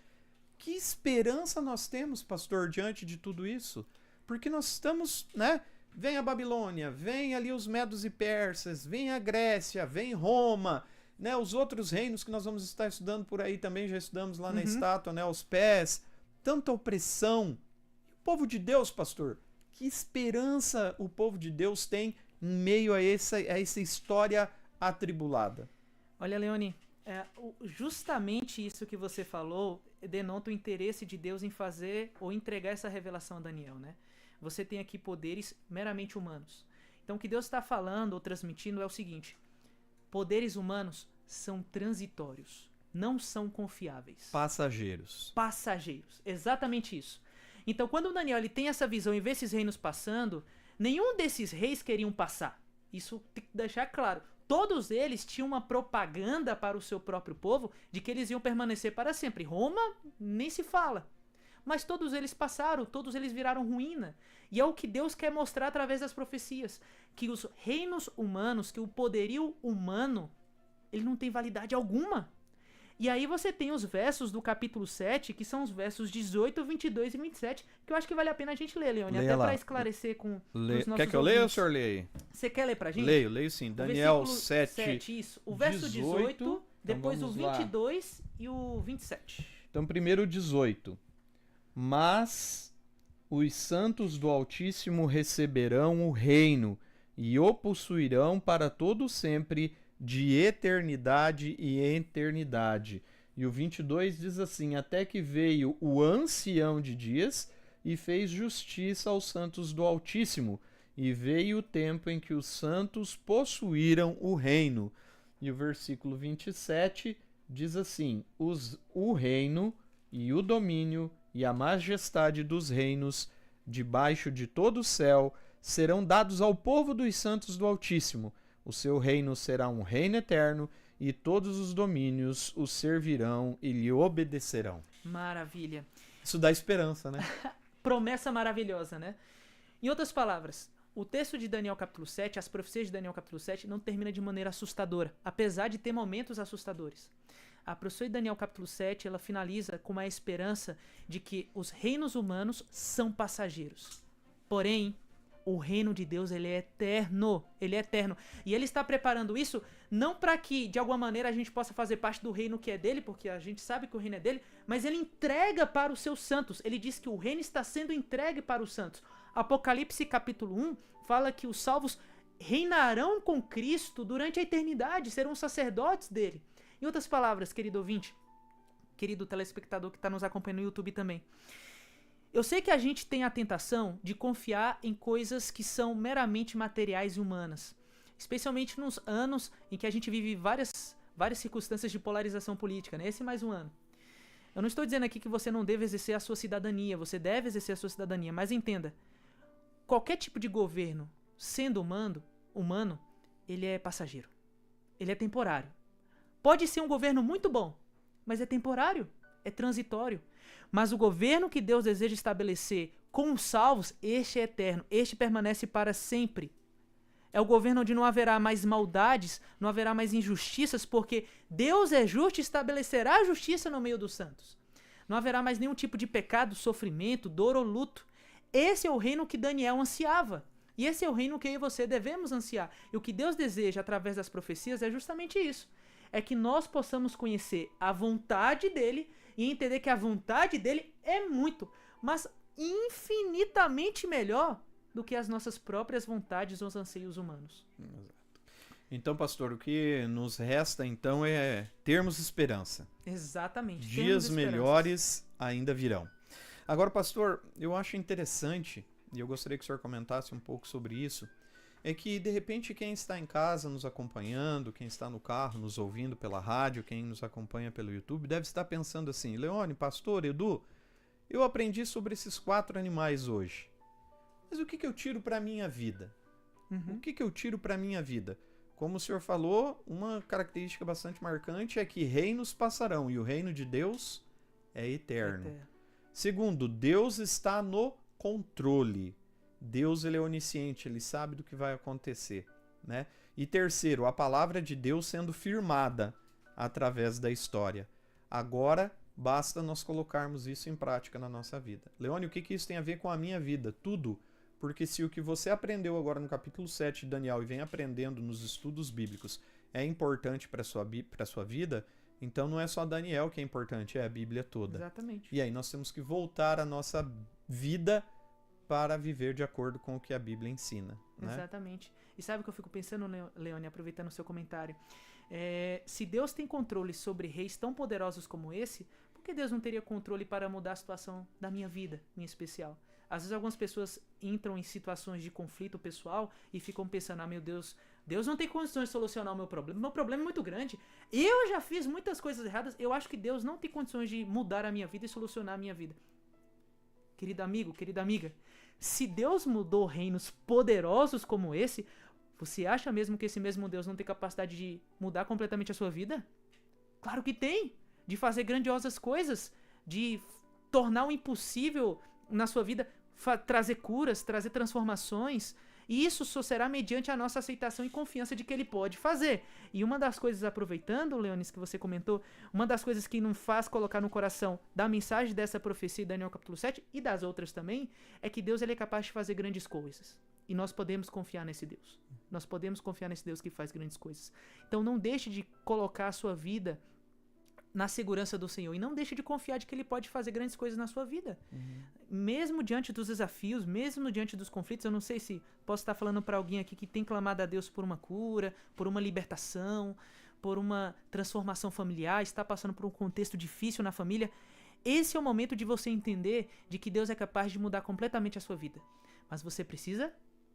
Que esperança nós temos, pastor, diante de tudo isso? Porque nós estamos, né? Vem a Babilônia, vem ali os Medos e Persas, vem a Grécia, vem Roma, né? Os outros reinos que nós vamos estar estudando por aí também, já estudamos lá na estátua, né? Os pés, tanta opressão. E o povo de Deus, pastor, que esperança o povo de Deus tem em meio a essa história atribulada? Olha, Leone, justamente isso que você falou denota o interesse de Deus em fazer ou entregar essa revelação a Daniel, né? Você tem aqui poderes meramente humanos. Então o que Deus está falando ou transmitindo é o seguinte: poderes humanos são transitórios, não são confiáveis. Passageiros. Passageiros, exatamente isso. Então quando o Daniel ele tem essa visão e vê esses reinos passando, nenhum desses reis queriam passar. Isso tem que deixar claro. Todos eles tinham uma propaganda para o seu próprio povo de que eles iam permanecer para sempre. Roma nem se fala. Mas todos eles passaram, todos eles viraram ruína. E é o que Deus quer mostrar através das profecias. Que os reinos humanos, que o poderio humano, ele não tem validade alguma. E aí você tem os versos do capítulo 7, que são os versos 18, 22 e 27, que eu acho que vale a pena a gente ler, Leone, Leia até lá. para esclarecer com os nossos Quer que eu leia ou o ouvintes. senhor leia? Você quer ler pra gente? Leio sim. O Daniel versículo 7. isso. O verso 18, depois o vamos lá. 22 e o 27. Então, primeiro o 18. Mas os santos do Altíssimo receberão o reino e o possuirão para todo sempre, de eternidade e eternidade. E o 22 diz assim: até que veio o ancião de dias e fez justiça aos santos do Altíssimo, e veio o tempo em que os santos possuíram o reino. E o versículo 27 diz assim: o reino e o domínio e a majestade dos reinos debaixo de todo o céu serão dados ao povo dos santos do Altíssimo. O seu reino será um reino eterno, e todos os domínios o servirão e lhe obedecerão. Maravilha. Isso dá esperança, né? Promessa maravilhosa, né? Em outras palavras, o texto de Daniel capítulo 7, as profecias de Daniel capítulo 7 não termina de maneira assustadora, apesar de ter momentos assustadores. A profecia de Daniel capítulo 7, ela finaliza com uma esperança de que os reinos humanos são passageiros. Porém, O reino de Deus, ele é eterno. Ele é eterno. E ele está preparando isso não para que, de alguma maneira, a gente possa fazer parte do reino que é dele, porque a gente sabe que o reino é dele, mas ele entrega para os seus santos. Ele diz que o reino está sendo entregue para os santos. Apocalipse capítulo 1 fala que os salvos reinarão com Cristo durante a eternidade, serão sacerdotes dele. Em outras palavras, querido ouvinte, querido telespectador que está nos acompanhando no YouTube também, eu sei que a gente tem a tentação de confiar em coisas que são meramente materiais e humanas, especialmente nos anos em que a gente vive várias circunstâncias de polarização política, né? Esse é mais um ano. Eu não estou dizendo aqui que você não deve exercer a sua cidadania, você deve exercer a sua cidadania, mas entenda, qualquer tipo de governo, sendo humano, ele é passageiro, ele é temporário. Pode ser um governo muito bom, mas é temporário, é transitório. Mas o governo que Deus deseja estabelecer com os salvos, este é eterno, este permanece para sempre. É o governo onde não haverá mais maldades, não haverá mais injustiças, porque Deus é justo e estabelecerá a justiça no meio dos santos. Não haverá mais nenhum tipo de pecado, sofrimento, dor ou luto. Esse é o reino que Daniel ansiava. E esse é o reino que eu e você devemos ansiar. E o que Deus deseja através das profecias é justamente isso. É que nós possamos conhecer a vontade dele e entender que a vontade dele é muito, mas infinitamente melhor do que as nossas próprias vontades ou anseios humanos. Exato. Então, pastor, o que nos resta então é termos esperança. Exatamente. Dias melhores ainda virão. Agora, pastor, eu acho interessante, e eu gostaria que o senhor comentasse um pouco sobre isso, é que, de repente, quem está em casa nos acompanhando, quem está no carro nos ouvindo pela rádio, quem nos acompanha pelo YouTube, deve estar pensando assim, Leone, pastor, Edu, eu aprendi sobre esses 4 animais hoje, mas o que eu tiro para a minha vida? O que eu tiro para a minha vida? Como o senhor falou, uma característica bastante marcante é que reinos passarão e o reino de Deus é eterno. Segundo, Deus está no controle. Deus, ele é onisciente, ele sabe do que vai acontecer, né? E terceiro, a palavra de Deus sendo firmada através da história. Agora, basta nós colocarmos isso em prática na nossa vida. Leone, o que isso tem a ver com a minha vida? Tudo. Porque se o que você aprendeu agora no capítulo 7 de Daniel e vem aprendendo nos estudos bíblicos é importante para a sua vida, então não é só Daniel que é importante, é a Bíblia toda. Exatamente. E aí nós temos que voltar a nossa vida para viver de acordo com o que a Bíblia ensina. Né? Exatamente. E sabe o que eu fico pensando, Leone, aproveitando o seu comentário? Se Deus tem controle sobre reis tão poderosos como esse, por que Deus não teria controle para mudar a situação da minha vida, em especial? Às vezes algumas pessoas entram em situações de conflito pessoal e ficam pensando, meu Deus, Deus não tem condições de solucionar o meu problema é muito grande, eu já fiz muitas coisas erradas, eu acho que Deus não tem condições de mudar a minha vida e solucionar a minha vida. Querido amigo, querida amiga, se Deus mudou reinos poderosos como esse, você acha mesmo que esse mesmo Deus não tem capacidade de mudar completamente a sua vida? Claro que tem! De fazer grandiosas coisas, de tornar o impossível na sua vida, trazer curas, trazer transformações. E isso só será mediante a nossa aceitação e confiança de que ele pode fazer. E uma das coisas, aproveitando, Leonis, que você comentou, uma das coisas que nos faz colocar no coração da mensagem dessa profecia de Daniel capítulo 7 e das outras também, é que Deus ele é capaz de fazer grandes coisas. E nós podemos confiar nesse Deus. Nós podemos confiar nesse Deus que faz grandes coisas. Então não deixe de colocar a sua vida na segurança do Senhor. E não deixe de confiar de que ele pode fazer grandes coisas na sua vida. Mesmo diante dos desafios, mesmo diante dos conflitos, eu não sei se posso estar falando para alguém aqui que tem clamado a Deus por uma cura, por uma libertação, por uma transformação familiar, está passando por um contexto difícil na família. Esse é o momento de você entender de que Deus é capaz de mudar completamente a sua vida. Mas você precisa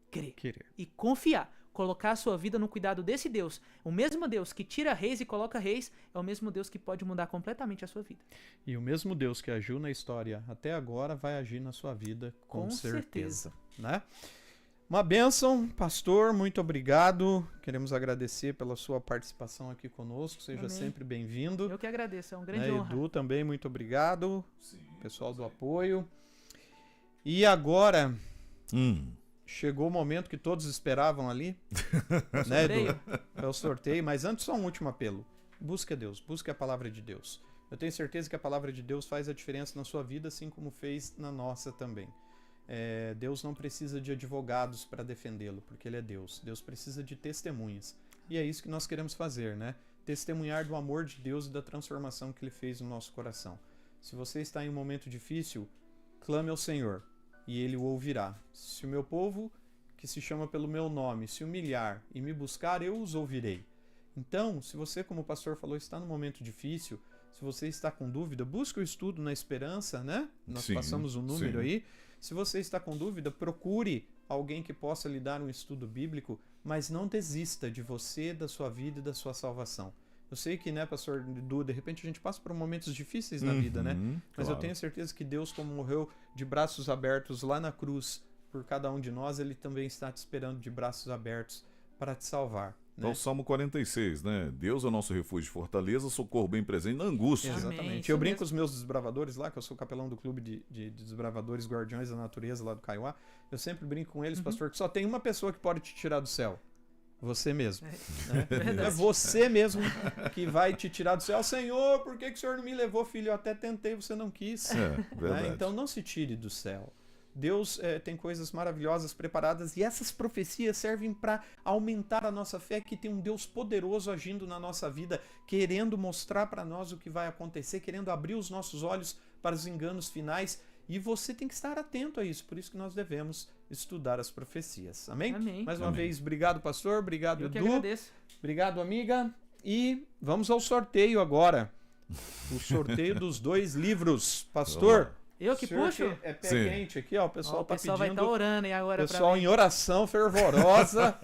crer. E confiar. Colocar a sua vida no cuidado desse Deus. O mesmo Deus que tira reis e coloca reis é o mesmo Deus que pode mudar completamente a sua vida. E o mesmo Deus que agiu na história até agora vai agir na sua vida com certeza. Né? Uma bênção, pastor, muito obrigado. Queremos agradecer pela sua participação aqui conosco. Seja sempre bem-vindo. Eu que agradeço, é um grande honra. Edu também, muito obrigado. Sim, pessoal do apoio. E agora... Chegou o momento que todos esperavam ali, né, Edu? É o sorteio, mas antes só um último apelo. Busque a Deus, busque a palavra de Deus. Eu tenho certeza que a palavra de Deus faz a diferença na sua vida, assim como fez na nossa também. Deus não precisa de advogados para defendê-lo, porque ele é Deus. Deus precisa de testemunhas. E é isso que nós queremos fazer, né? Testemunhar do amor de Deus e da transformação que ele fez no nosso coração. Se você está em um momento difícil, clame ao Senhor e ele o ouvirá. Se o meu povo, que se chama pelo meu nome, se humilhar e me buscar, eu os ouvirei. Então, se você, como o pastor falou, está num momento difícil, se você está com dúvida, busque o estudo na esperança, né? Nós passamos um número aí. Se você está com dúvida, procure alguém que possa lhe dar um estudo bíblico, mas não desista de você, da sua vida e da sua salvação. Eu sei que, né, pastor Edu, de repente a gente passa por momentos difíceis na vida, né? Mas eu tenho certeza que Deus, como morreu de braços abertos lá na cruz por cada um de nós, ele também está te esperando de braços abertos para te salvar. É o Salmo 46, né? Deus é o nosso refúgio e fortaleza, socorro bem presente na angústia. Exatamente. Eu brinco com os meus desbravadores lá, que eu sou capelão do clube de desbravadores guardiões da natureza lá do Kaiowá. Eu sempre brinco com eles, pastor, que só tem uma pessoa que pode te tirar do céu. Você mesmo. É você mesmo que vai te tirar do céu. Senhor, por que o Senhor não me levou, filho? Eu até tentei, você não quis. Verdade. Então não se tire do céu. Deus tem coisas maravilhosas preparadas e essas profecias servem para aumentar a nossa fé, que tem um Deus poderoso agindo na nossa vida, querendo mostrar para nós o que vai acontecer, querendo abrir os nossos olhos para os enganos finais, e você tem que estar atento a isso, por isso que nós devemos estudar as profecias. Amém? Amém. Mais uma vez, obrigado, pastor, obrigado, Eu que Edu. agradeço. Obrigado, amiga. E vamos ao sorteio agora. O sorteio dos 2 livros. Pastor, Eu que puxo? é pé quente aqui, ó. O pessoal O pessoal tá vai pedindo. estar orando aí agora Pessoal pra em oração fervorosa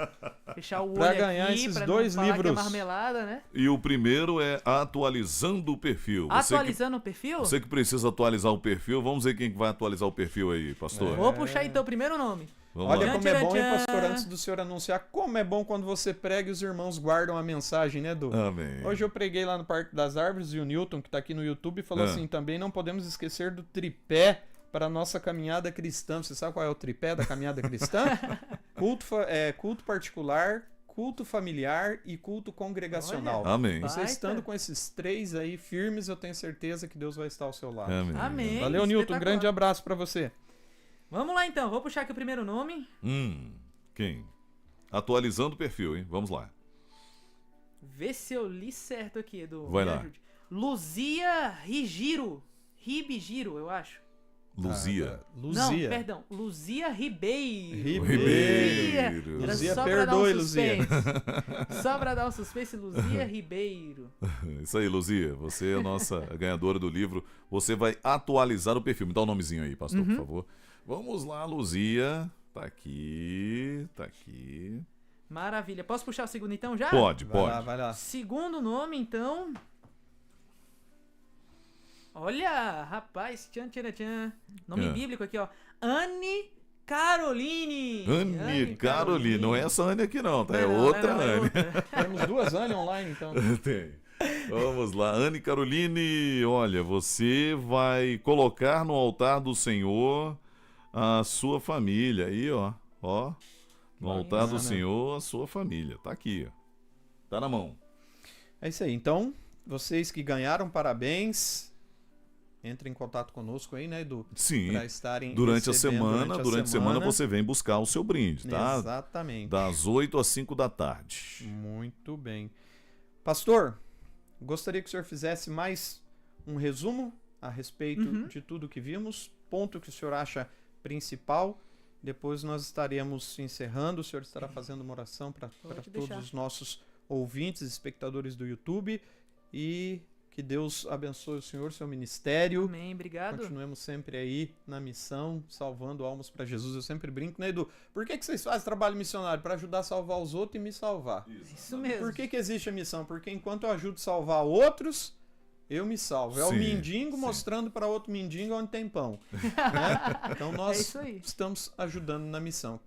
fechar o olho pra ganhar aqui, esses pra 2 não falar que é livros. marmelada, né? E o primeiro é atualizando o perfil. Atualizando o perfil? Você que precisa atualizar o perfil, vamos ver quem vai atualizar o perfil aí, pastor. Vou puxar então o primeiro nome. Vamos Olha lá. como é bom, hein, Tchan, tchan. pastor, antes do senhor anunciar, como é bom quando você prega e os irmãos guardam a mensagem, né, Edu? Amém. Hoje eu preguei lá no Parque das Árvores e o Newton, que tá aqui no YouTube, falou assim, também não podemos esquecer do tripé para a nossa caminhada cristã. Você sabe qual é o tripé da caminhada cristã? Culto particular, culto familiar e culto congregacional. Olha. Amém. Você Baita. estando com esses 3 aí firmes, eu tenho certeza que Deus vai estar ao seu lado. Amém. Amém. Valeu, Newton. Um Espetacular. grande abraço para você. Vamos lá então, vou puxar aqui o primeiro nome. Quem? Atualizando o perfil, hein? Vamos lá. Vê se eu li certo aqui, Edu. Vai Me lá. ajude. Luzia Ribigiro, eu acho. Luzia. Luzia. Não, perdão. Luzia Ribeiro. Ribeiro. Era Luzia, só pra dar um perdoe, Luzia. suspense. Só pra dar um suspense, Luzia Ribeiro. Isso aí, Luzia. Você é a nossa ganhadora do livro. Você vai atualizar o perfil. Me dá o nomezinho aí, pastor, por favor. Vamos lá, Luzia. Tá aqui. Maravilha. Posso puxar o segundo então já? Pode. Vai lá. Segundo nome, então. Olha, rapaz, tchan, tchan, tchan. Nome bíblico aqui, ó. Anne Caroline. Anne Caroline. Não é essa Anne aqui não, tá? É Não, outra não, é Anne. outra. Temos 2 Anne online, então. Tem. Vamos lá, Anne Caroline, olha, você vai colocar no altar do Senhor a sua família aí, ó. No altar do Senhor a sua família. Tá aqui, ó. Tá na mão. É isso aí. Então, vocês que ganharam, parabéns. Entrem em contato conosco aí, né, Edu? Sim. Pra estarem Durante a recebendo semana, a semana você vem buscar o seu brinde, tá? Exatamente. Das 8 às 5 da tarde. Muito bem. Pastor, gostaria que o senhor fizesse mais um resumo a respeito de tudo que vimos, ponto que o senhor acha principal. Depois nós estaremos encerrando, o senhor estará fazendo uma oração para todos os nossos ouvintes, espectadores do YouTube, e que Deus abençoe o senhor, seu ministério. Amém, obrigado. Continuemos sempre aí na missão, salvando almas para Jesus. Eu sempre brinco, né, Edu? Por que vocês fazem trabalho missionário? Para ajudar a salvar os outros e me salvar. Isso mesmo. Por que existe a missão? Porque enquanto eu ajudo a salvar outros, eu me salvo. É o mendigo mostrando para outro mendigo onde tem pão. Né? Então nós estamos ajudando na missão.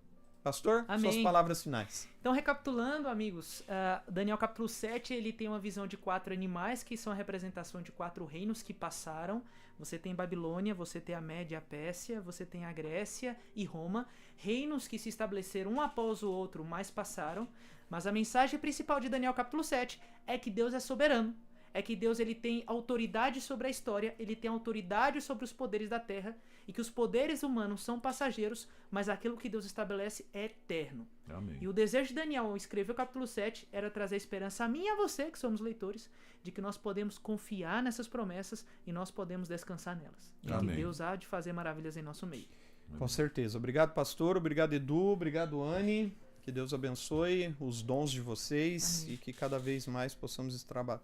Pastor, Amém. suas palavras finais. Então, recapitulando, amigos, Daniel capítulo 7, ele tem uma visão de 4 animais, que são a representação de 4 reinos que passaram. Você tem Babilônia, você tem a Média e a Pérsia, você tem a Grécia e Roma. Reinos que se estabeleceram um após o outro, mas passaram. Mas a mensagem principal de Daniel capítulo 7 é que Deus é soberano. é que Deus ele tem autoridade sobre a história, ele tem autoridade sobre os poderes da terra, e que os poderes humanos são passageiros, mas aquilo que Deus estabelece é eterno. Amém. E o desejo de Daniel ao escrever o capítulo 7 era trazer esperança a mim e a você, que somos leitores, de que nós podemos confiar nessas promessas e nós podemos descansar nelas. E Amém. que Deus há de fazer maravilhas em nosso meio. Com certeza. Obrigado, pastor. Obrigado, Edu. Obrigado, Anne. Que Deus abençoe os dons de vocês. Amém. E que cada vez mais possamos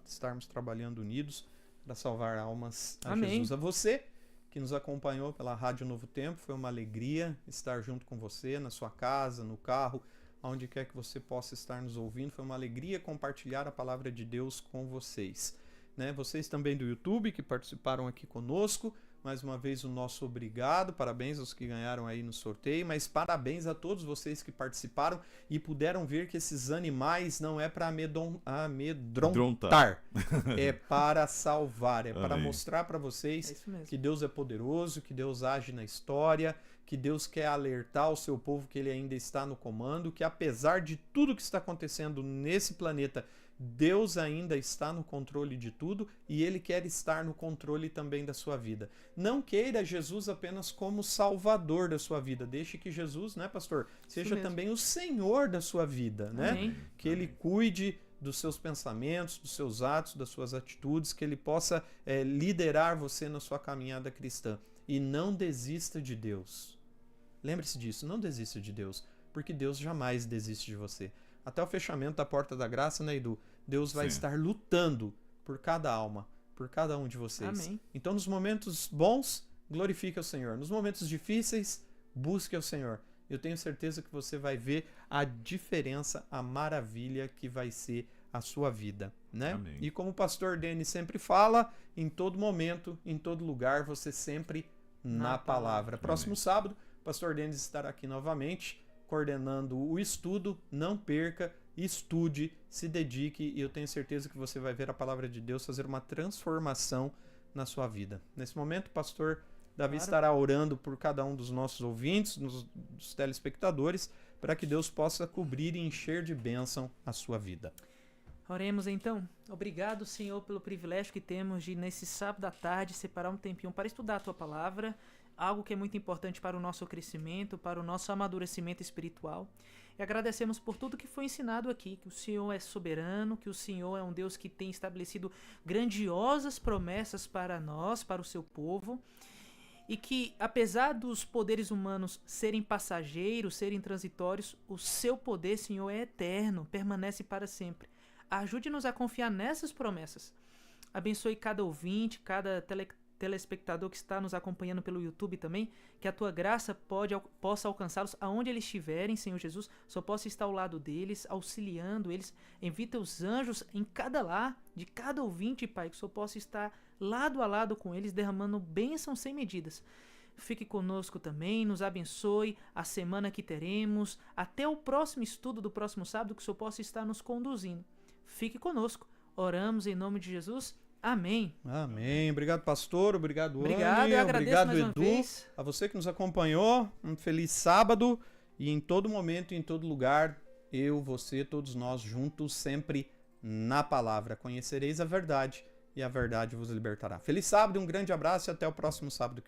estarmos trabalhando unidos para salvar almas a Amém. Jesus. A você que nos acompanhou pela Rádio Novo Tempo, foi uma alegria estar junto com você, na sua casa, no carro, aonde quer que você possa estar nos ouvindo. Foi uma alegria compartilhar a palavra de Deus com vocês. Né? Vocês também do YouTube que participaram aqui conosco. Mais uma vez o nosso obrigado, parabéns aos que ganharam aí no sorteio, mas parabéns a todos vocês que participaram e puderam ver que esses animais não é para amedrontar, é para salvar, é para Amém. mostrar para É vocês isso mesmo. que Deus é poderoso, que Deus age na história, que Deus quer alertar o seu povo que ele ainda está no comando, que apesar de tudo que está acontecendo nesse planeta, Deus ainda está no controle de tudo e Ele quer estar no controle também da sua vida. Não queira Jesus apenas como salvador da sua vida. Deixe que Jesus, né, pastor, seja mesmo. também o Senhor da sua vida, né? Amém. Que Ele cuide dos seus pensamentos, dos seus atos, das suas atitudes, que Ele possa liderar você na sua caminhada cristã. E não desista de Deus. Lembre-se disso, não desista de Deus, porque Deus jamais desiste de você. Até o fechamento da porta da graça, né, Edu? Deus vai Sim. estar lutando por cada alma, por cada um de vocês. Amém. Então, nos momentos bons, glorifique ao Senhor. Nos momentos difíceis, busque ao Senhor. Eu tenho certeza que você vai ver a diferença, a maravilha que vai ser a sua vida, né? Amém. E como o pastor Denis sempre fala, em todo momento, em todo lugar, você sempre na palavra. Próximo sábado, o pastor Denis estará aqui novamente, coordenando o estudo. Não perca, estude, se dedique e eu tenho certeza que você vai ver a palavra de Deus fazer uma transformação na sua vida. Nesse momento, o pastor Davi Claro. estará orando por cada um dos nossos ouvintes, dos telespectadores, para que Deus possa cobrir e encher de bênção a sua vida. Oremos então. Obrigado, Senhor, pelo privilégio que temos de, nesse sábado à tarde, separar um tempinho para estudar a Tua Palavra, algo que é muito importante para o nosso crescimento, para o nosso amadurecimento espiritual. E agradecemos por tudo que foi ensinado aqui, que o Senhor é soberano, que o Senhor é um Deus que tem estabelecido grandiosas promessas para nós, para o seu povo, e que, apesar dos poderes humanos serem passageiros, serem transitórios, o seu poder, Senhor, é eterno, permanece para sempre. Ajude-nos a confiar nessas promessas. Abençoe cada ouvinte, cada telespectador que está nos acompanhando pelo YouTube também, que a Tua graça possa alcançá-los aonde eles estiverem, Senhor Jesus, só possa estar ao lado deles, auxiliando eles. Envie Teus anjos em cada lar, de cada ouvinte, Pai, que só possa estar lado a lado com eles, derramando bênçãos sem medidas. Fique conosco também, nos abençoe a semana que teremos, até o próximo estudo do próximo sábado, que o Senhor possa estar nos conduzindo. Fique conosco. Oramos em nome de Jesus. Amém. Amém. Obrigado, pastor. Obrigado, Obrigado, Anne. eu agradeço Obrigado, mais uma Edu. vez. A você que nos acompanhou, um feliz sábado. E em todo momento, em todo lugar, eu, você, todos nós juntos, sempre na palavra. Conhecereis a verdade e a verdade vos libertará. Feliz sábado, um grande abraço e até o próximo sábado.